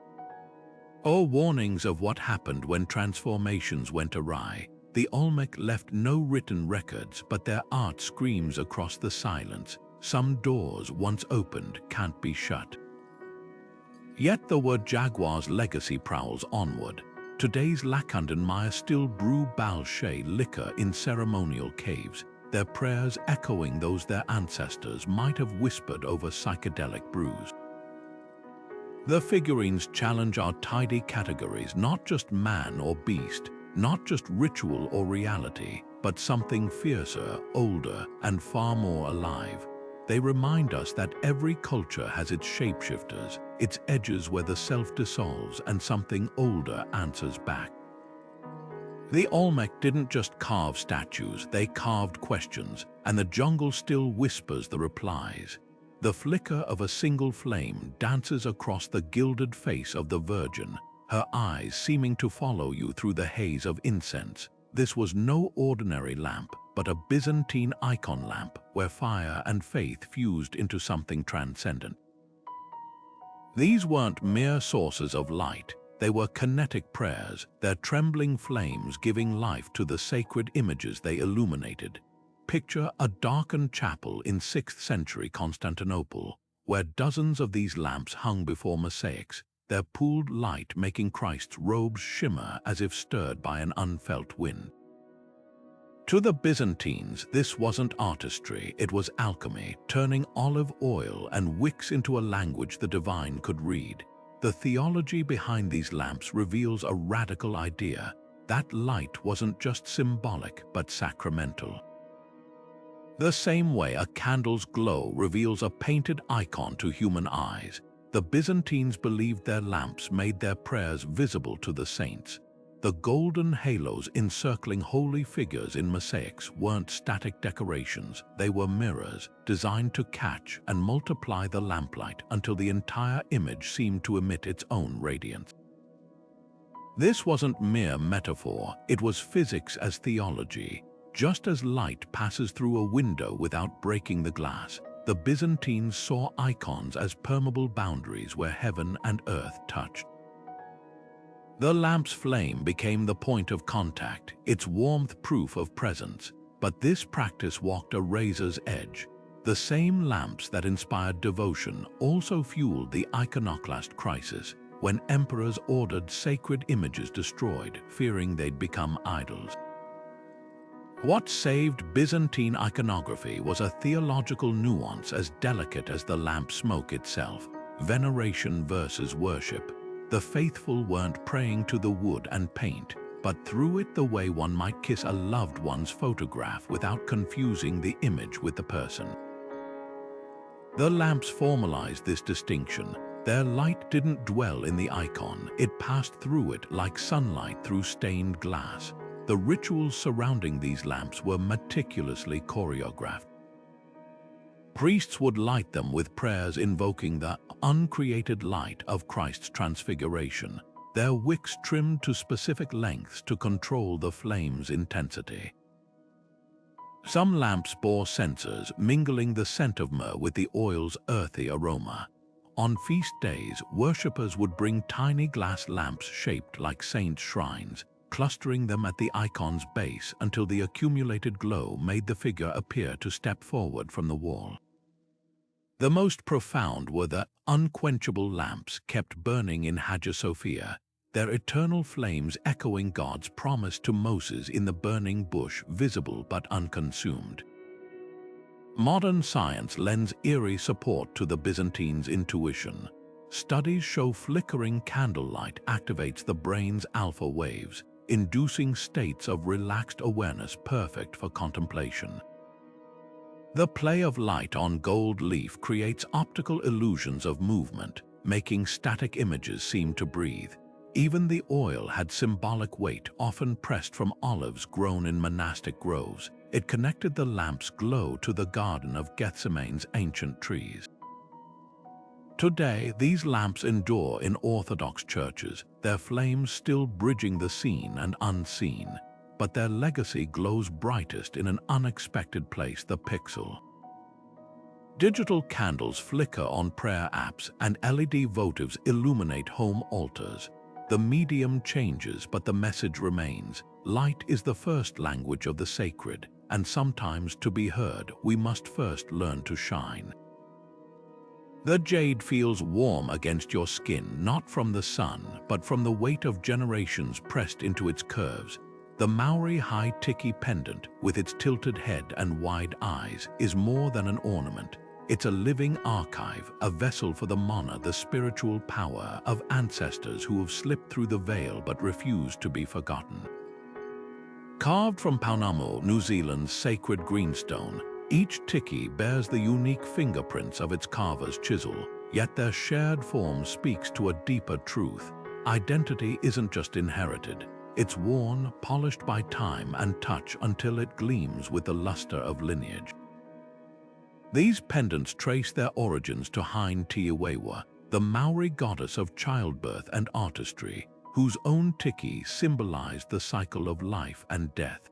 Or warnings of what happened when transformations went awry? The Olmec left no written records, but their art screams across the silence. Some doors once opened can't be shut. Yet the jaguar's legacy prowls onward. Today's Lakandan Maya still brew Balshay liquor in ceremonial caves, their prayers echoing those their ancestors might have whispered over psychedelic brews. The figurines challenge our tidy categories, not just man or beast, not just ritual or reality, but something fiercer, older, and far more alive. They remind us that every culture has its shapeshifters, its edges where the self dissolves and something older answers back. The Olmec didn't just carve statues, they carved questions, and the jungle still whispers the replies. The flicker of a single flame dances across the gilded face of the Virgin, her eyes seeming to follow you through the haze of incense. This was no ordinary lamp, but a Byzantine icon lamp where fire and faith fused into something transcendent. These weren't mere sources of light, they were kinetic prayers, their trembling flames giving life to the sacred images they illuminated. Picture a darkened chapel in 6th century Constantinople, where dozens of these lamps hung before mosaics, their pooled light making Christ's robes shimmer as if stirred by an unfelt wind. To the Byzantines, this wasn't artistry, it was alchemy, turning olive oil and wicks into a language the divine could read. The theology behind these lamps reveals a radical idea. That light wasn't just symbolic, but sacramental. The same way a candle's glow reveals a painted icon to human eyes, the Byzantines believed their lamps made their prayers visible to the saints. The golden halos encircling holy figures in mosaics weren't static decorations, they were mirrors designed to catch and multiply the lamplight until the entire image seemed to emit its own radiance. This wasn't mere metaphor, it was physics as theology. Just as light passes through a window without breaking the glass, the Byzantines saw icons as permeable boundaries where heaven and earth touched. The lamp's flame became the point of contact, its warmth proof of presence. But this practice walked a razor's edge. The same lamps that inspired devotion also fueled the iconoclast crisis, when emperors ordered sacred images destroyed, fearing they'd become idols. What saved Byzantine iconography was a theological nuance as delicate as the lamp smoke itself: veneration versus worship. The faithful weren't praying to the wood and paint, but threw it the way one might kiss a loved one's photograph without confusing the image with the person. The lamps formalized this distinction. Their light didn't dwell in the icon, it passed through it like sunlight through stained glass. The rituals surrounding these lamps were meticulously choreographed. Priests would light them with prayers invoking the uncreated light of Christ's transfiguration, their wicks trimmed to specific lengths to control the flame's intensity. Some lamps bore censers, mingling the scent of myrrh with the oil's earthy aroma. On feast days, worshippers would bring tiny glass lamps shaped like saints' shrines, clustering them at the icon's base until the accumulated glow made the figure appear to step forward from the wall. The most profound were the unquenchable lamps kept burning in Hagia Sophia, their eternal flames echoing God's promise to Moses in the burning bush, visible but unconsumed. Modern science lends eerie support to the Byzantines' intuition. Studies show flickering candlelight activates the brain's alpha waves, inducing states of relaxed awareness perfect for contemplation. The play of light on gold leaf creates optical illusions of movement, making static images seem to breathe. Even the oil had symbolic weight, often pressed from olives grown in monastic groves. It connected the lamp's glow to the Garden of Gethsemane's ancient trees. Today, these lamps endure in Orthodox churches, their flames still bridging the seen and unseen. But their legacy glows brightest in an unexpected place: the pixel. Digital candles flicker on prayer apps and LED votives illuminate home altars. The medium changes, but the message remains. Light is the first language of the sacred, and sometimes to be heard, we must first learn to shine. The jade feels warm against your skin, not from the sun, but from the weight of generations pressed into its curves. The Maori high Tiki pendant, with its tilted head and wide eyes, is more than an ornament. It's a living archive, a vessel for the mana, the spiritual power of ancestors who have slipped through the veil but refused to be forgotten. Carved from Pounamu, New Zealand's sacred greenstone, each tiki bears the unique fingerprints of its carver's chisel, yet their shared form speaks to a deeper truth. Identity isn't just inherited. It's worn, polished by time and touch until it gleams with the luster of lineage. These pendants trace their origins to Hain Tiawewa, the Maori goddess of childbirth and artistry, whose own tiki symbolized the cycle of life and death.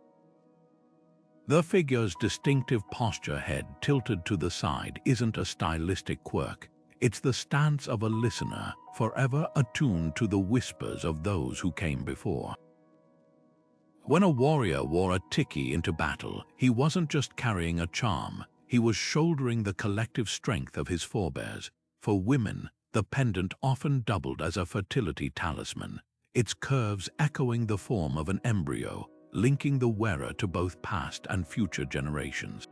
The figure's distinctive posture, head tilted to the side, isn't a stylistic quirk. It's the stance of a listener, forever attuned to the whispers of those who came before. When a warrior wore a tiki into battle, he wasn't just carrying a charm, he was shouldering the collective strength of his forebears. For women, the pendant often doubled as a fertility talisman, its curves echoing the form of an embryo, linking the wearer to both past and future generations.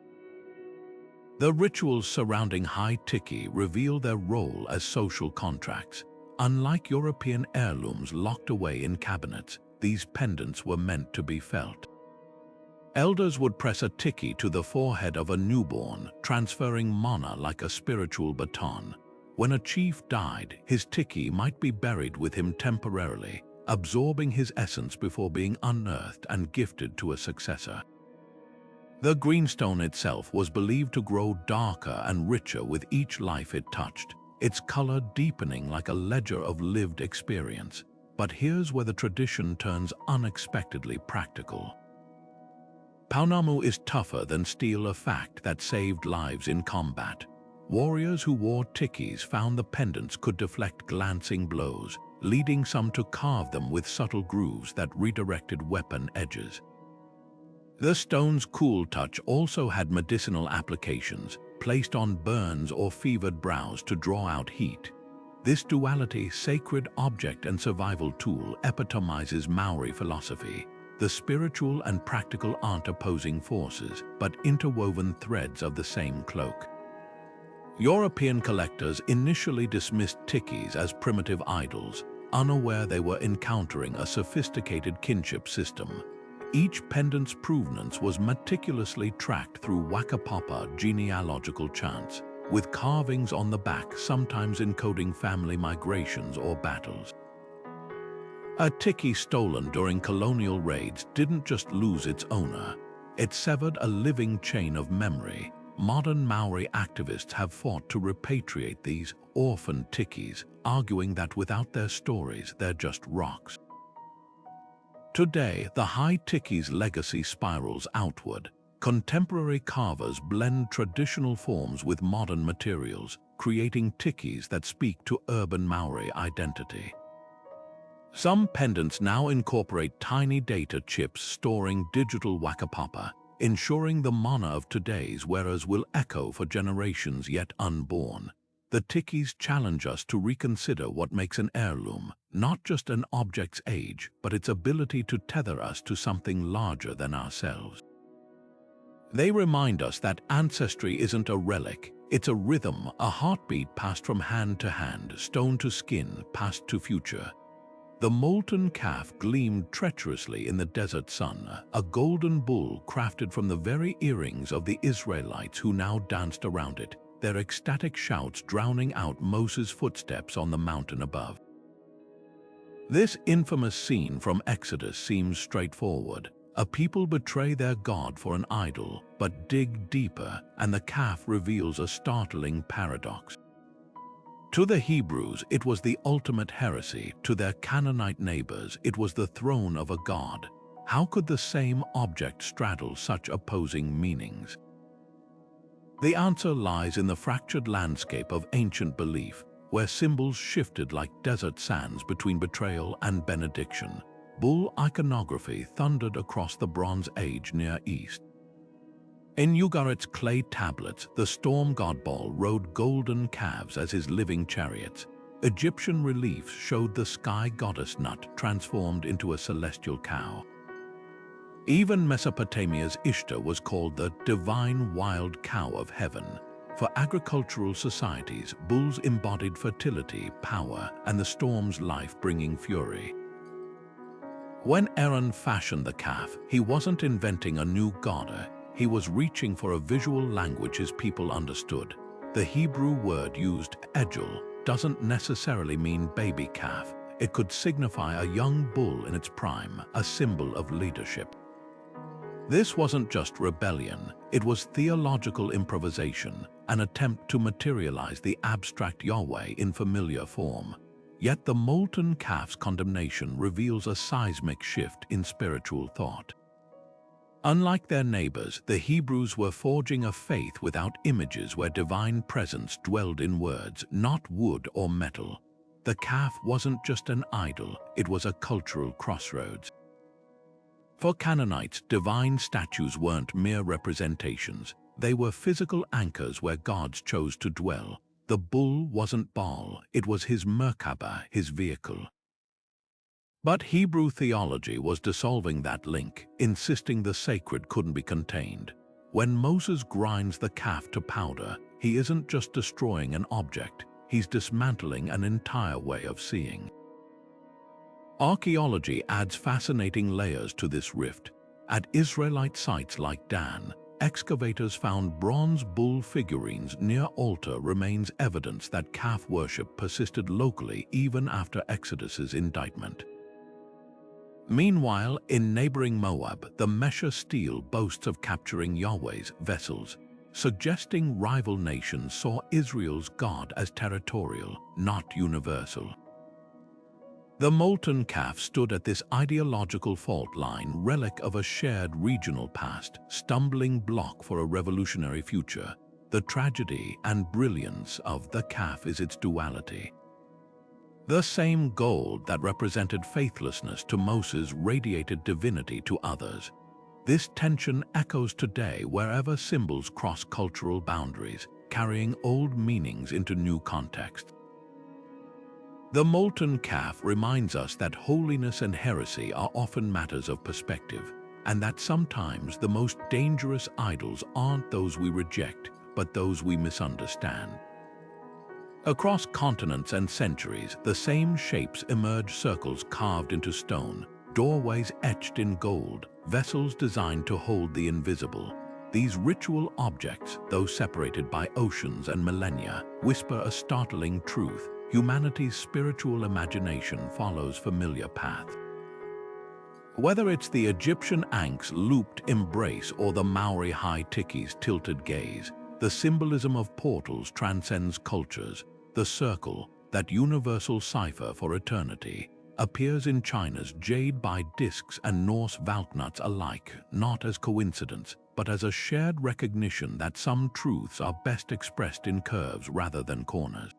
The rituals surrounding high tiki reveal their role as social contracts. Unlike European heirlooms locked away in cabinets, these pendants were meant to be felt. Elders would press a tiki to the forehead of a newborn, transferring mana like a spiritual baton. When a chief died, his tiki might be buried with him temporarily, absorbing his essence before being unearthed and gifted to a successor. The greenstone itself was believed to grow darker and richer with each life it touched, its color deepening like a ledger of lived experience. But here's where the tradition turns unexpectedly practical. Pounamu is tougher than steel, a fact that saved lives in combat. Warriors who wore tikis found the pendants could deflect glancing blows, leading some to carve them with subtle grooves that redirected weapon edges. The stone's cool touch also had medicinal applications, placed on burns or fevered brows to draw out heat. This duality, sacred object and survival tool, epitomizes Maori philosophy. The spiritual and practical aren't opposing forces, but interwoven threads of the same cloak. European collectors initially dismissed tikis as primitive idols, unaware they were encountering a sophisticated kinship system. Each pendant's provenance was meticulously tracked through Wakapapa genealogical chants, with carvings on the back sometimes encoding family migrations or battles. A tiki stolen during colonial raids didn't just lose its owner, it severed a living chain of memory. Modern Maori activists have fought to repatriate these orphan tikis, arguing that without their stories, they're just rocks. Today, the high tiki's legacy spirals outward. Contemporary carvers blend traditional forms with modern materials, creating tikis that speak to urban Maori identity. Some pendants now incorporate tiny data chips storing digital Wakapapa, ensuring the mana of today's wearers will echo for generations yet unborn. The tikis challenge us to reconsider what makes an heirloom, not just an object's age, but its ability to tether us to something larger than ourselves. They remind us that ancestry isn't a relic, it's a rhythm, a heartbeat passed from hand to hand, stone to skin, past to future. The molten calf gleamed treacherously in the desert sun, a golden bull crafted from the very earrings of the Israelites who now danced around it, their ecstatic shouts drowning out Moses' footsteps on the mountain above. This infamous scene from Exodus seems straightforward. A people betray their God for an idol, but dig deeper, and the calf reveals a startling paradox. To the Hebrews, it was the ultimate heresy. To their Canaanite neighbors, it was the throne of a god. How could the same object straddle such opposing meanings? The answer lies in the fractured landscape of ancient belief, where symbols shifted like desert sands between betrayal and benediction. Bull iconography thundered across the Bronze Age Near East. In Ugarit's clay tablets, the storm god Baal rode golden calves as his living chariots. Egyptian reliefs showed the sky goddess Nut transformed into a celestial cow. Even Mesopotamia's Ishtar was called the divine wild cow of heaven. For agricultural societies, bulls embodied fertility, power, and the storm's life-bringing fury. When Aaron fashioned the calf, he wasn't inventing a new god, he was reaching for a visual language his people understood. The Hebrew word used, egel, doesn't necessarily mean baby calf. It could signify a young bull in its prime, a symbol of leadership. This wasn't just rebellion, it was theological improvisation, an attempt to materialize the abstract Yahweh in familiar form. Yet the molten calf's condemnation reveals a seismic shift in spiritual thought. Unlike their neighbors, the Hebrews were forging a faith without images where divine presence dwelled in words, not wood or metal. The calf wasn't just an idol, it was a cultural crossroads. For Canaanites, divine statues weren't mere representations. They were physical anchors where gods chose to dwell. The bull wasn't Baal, it was his Merkaba, his vehicle. But Hebrew theology was dissolving that link, insisting the sacred couldn't be contained. When Moses grinds the calf to powder, he isn't just destroying an object, he's dismantling an entire way of seeing. Archaeology adds fascinating layers to this rift. At Israelite sites like Dan, excavators found bronze bull figurines near altar remains evidence that calf worship persisted locally even after Exodus's indictment. Meanwhile, in neighboring Moab, the Mesha stele boasts of capturing Yahweh's vessels, suggesting rival nations saw Israel's God as territorial, not universal. The molten calf stood at this ideological fault line, relic of a shared regional past, stumbling block for a revolutionary future. The tragedy and brilliance of the calf is its duality. The same gold that represented faithlessness to Moses radiated divinity to others. This tension echoes today wherever symbols cross cultural boundaries, carrying old meanings into new contexts. The molten calf reminds us that holiness and heresy are often matters of perspective, and that sometimes the most dangerous idols aren't those we reject, but those we misunderstand. Across continents and centuries, the same shapes emerge: circles carved into stone, doorways etched in gold, vessels designed to hold the invisible. These ritual objects, though separated by oceans and millennia, whisper a startling truth. Humanity's spiritual imagination follows familiar paths. Whether it's the Egyptian Ankh's looped embrace or the Maori high Tiki's tilted gaze, the symbolism of portals transcends cultures. The circle, that universal cipher for eternity, appears in China's jade by discs and Norse valknuts alike, not as coincidence, but as a shared recognition that some truths are best expressed in curves rather than corners.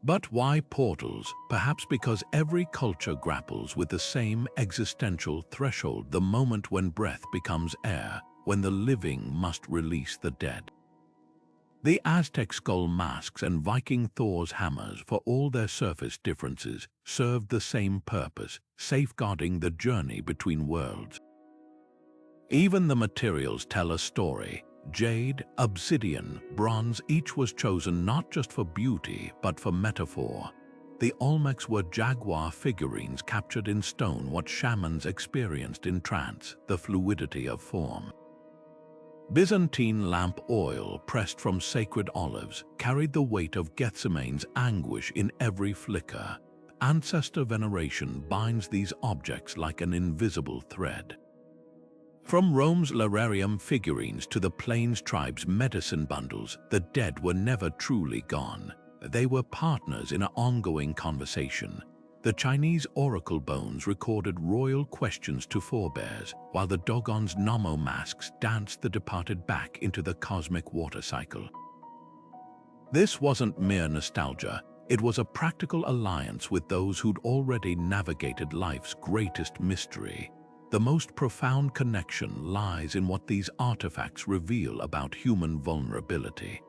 But why portals? Perhaps because every culture grapples with the same existential threshold, the moment when breath becomes air, when the living must release the dead. The Aztec skull masks and Viking Thor's hammers, for all their surface differences, served the same purpose, safeguarding the journey between worlds. Even the materials tell a story. Jade, obsidian, bronze, each was chosen not just for beauty, but for metaphor. The Olmecs were jaguar figurines captured in stone, what shamans experienced in trance, the fluidity of form. Byzantine lamp oil, pressed from sacred olives, carried the weight of Gethsemane's anguish in every flicker. Ancestor veneration binds these objects like an invisible thread. From Rome's Lyrarium figurines to the Plains tribes' medicine bundles, the dead were never truly gone. They were partners in an ongoing conversation. The Chinese oracle bones recorded royal questions to forebears, while the Dogon's Nomo masks danced the departed back into the cosmic water cycle. This wasn't mere nostalgia, it was a practical alliance with those who'd already navigated life's greatest mystery. The most profound connection lies in what these artifacts reveal about human vulnerability.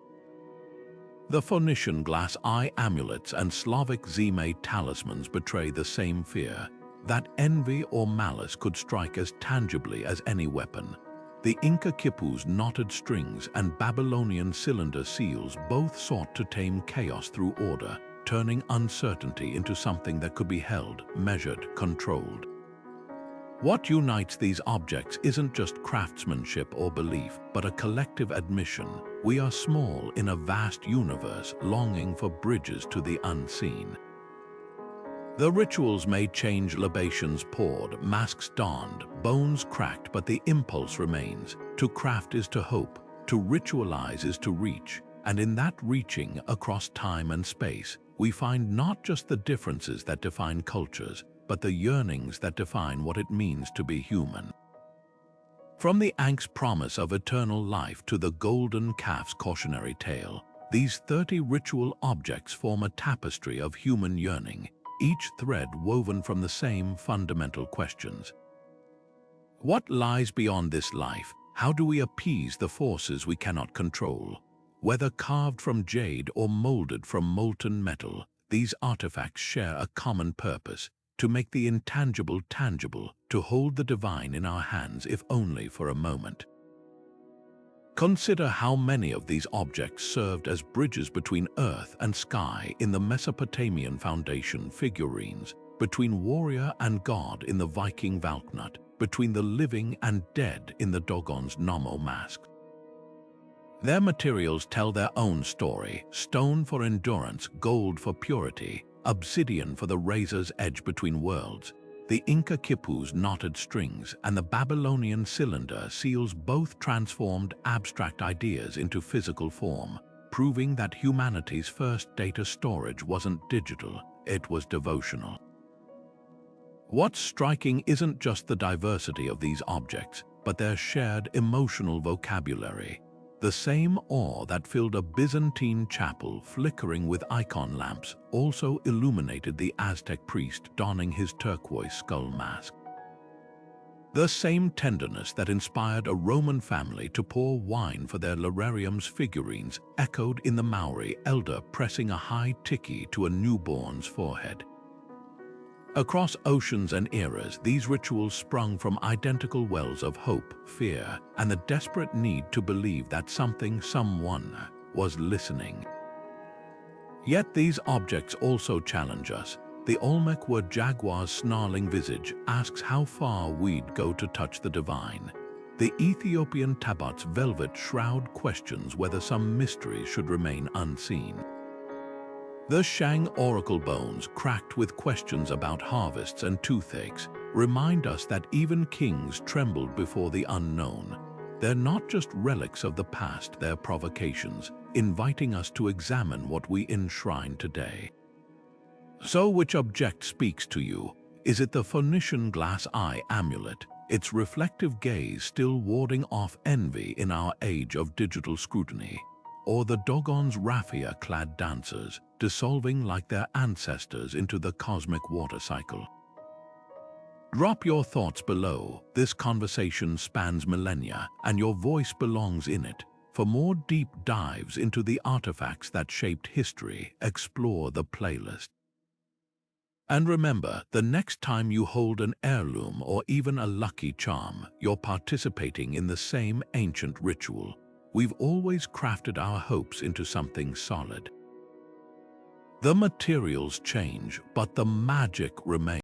The Phoenician glass eye amulets and Slavic Zeme talismans betray the same fear, that envy or malice could strike as tangibly as any weapon. The Inca Kippu's knotted strings and Babylonian cylinder seals both sought to tame chaos through order, turning uncertainty into something that could be held, measured, controlled. What unites these objects isn't just craftsmanship or belief, but a collective admission. We are small in a vast universe, longing for bridges to the unseen. The rituals may change, libations poured, masks donned, bones cracked, but the impulse remains. To craft is to hope, to ritualize is to reach, and in that reaching across time and space, we find not just the differences that define cultures, but the yearnings that define what it means to be human. From the Ankh's promise of eternal life to the golden calf's cautionary tale, these 30 ritual objects form a tapestry of human yearning, each thread woven from the same fundamental questions. What lies beyond this life? How do we appease the forces we cannot control? Whether carved from jade or molded from molten metal, these artifacts share a common purpose: to make the intangible tangible, to hold the divine in our hands, if only for a moment. Consider how many of these objects served as bridges between earth and sky in the Mesopotamian foundation figurines, between warrior and god in the Viking Valknut, between the living and dead in the Dogon's Nomo mask. Their materials tell their own story: stone for endurance, gold for purity, obsidian for the razor's edge between worlds. The Inca khippu's knotted strings and the Babylonian cylinder seals both transformed abstract ideas into physical form, proving that humanity's first data storage wasn't digital, it was devotional. What's striking isn't just the diversity of these objects, but their shared emotional vocabulary. The same awe that filled a Byzantine chapel flickering with icon lamps also illuminated the Aztec priest donning his turquoise skull mask. The same tenderness that inspired a Roman family to pour wine for their Lyreum's figurines echoed in the Maori elder pressing a high Tiki to a newborn's forehead. Across oceans and eras, these rituals sprung from identical wells of hope, fear, and the desperate need to believe that something, someone, was listening. Yet these objects also challenge us. The Olmec jaguar's snarling visage asks how far we'd go to touch the divine. The Ethiopian tabut's velvet shroud questions whether some mysteries should remain unseen. The Shang oracle bones, cracked with questions about harvests and toothaches, remind us that even kings trembled before the unknown. They're not just relics of the past, they're provocations, inviting us to examine what we enshrine today. So which object speaks to you? Is it the Phoenician glass eye amulet, its reflective gaze still warding off envy in our age of digital scrutiny? Or the Dogon's raffia-clad dancers, dissolving like their ancestors into the cosmic water cycle? Drop your thoughts below. This conversation spans millennia, and your voice belongs in it. For more deep dives into the artifacts that shaped history, explore the playlist. And remember, the next time you hold an heirloom or even a lucky charm, you're participating in the same ancient ritual. We've always crafted our hopes into something solid. The materials change, but the magic remains.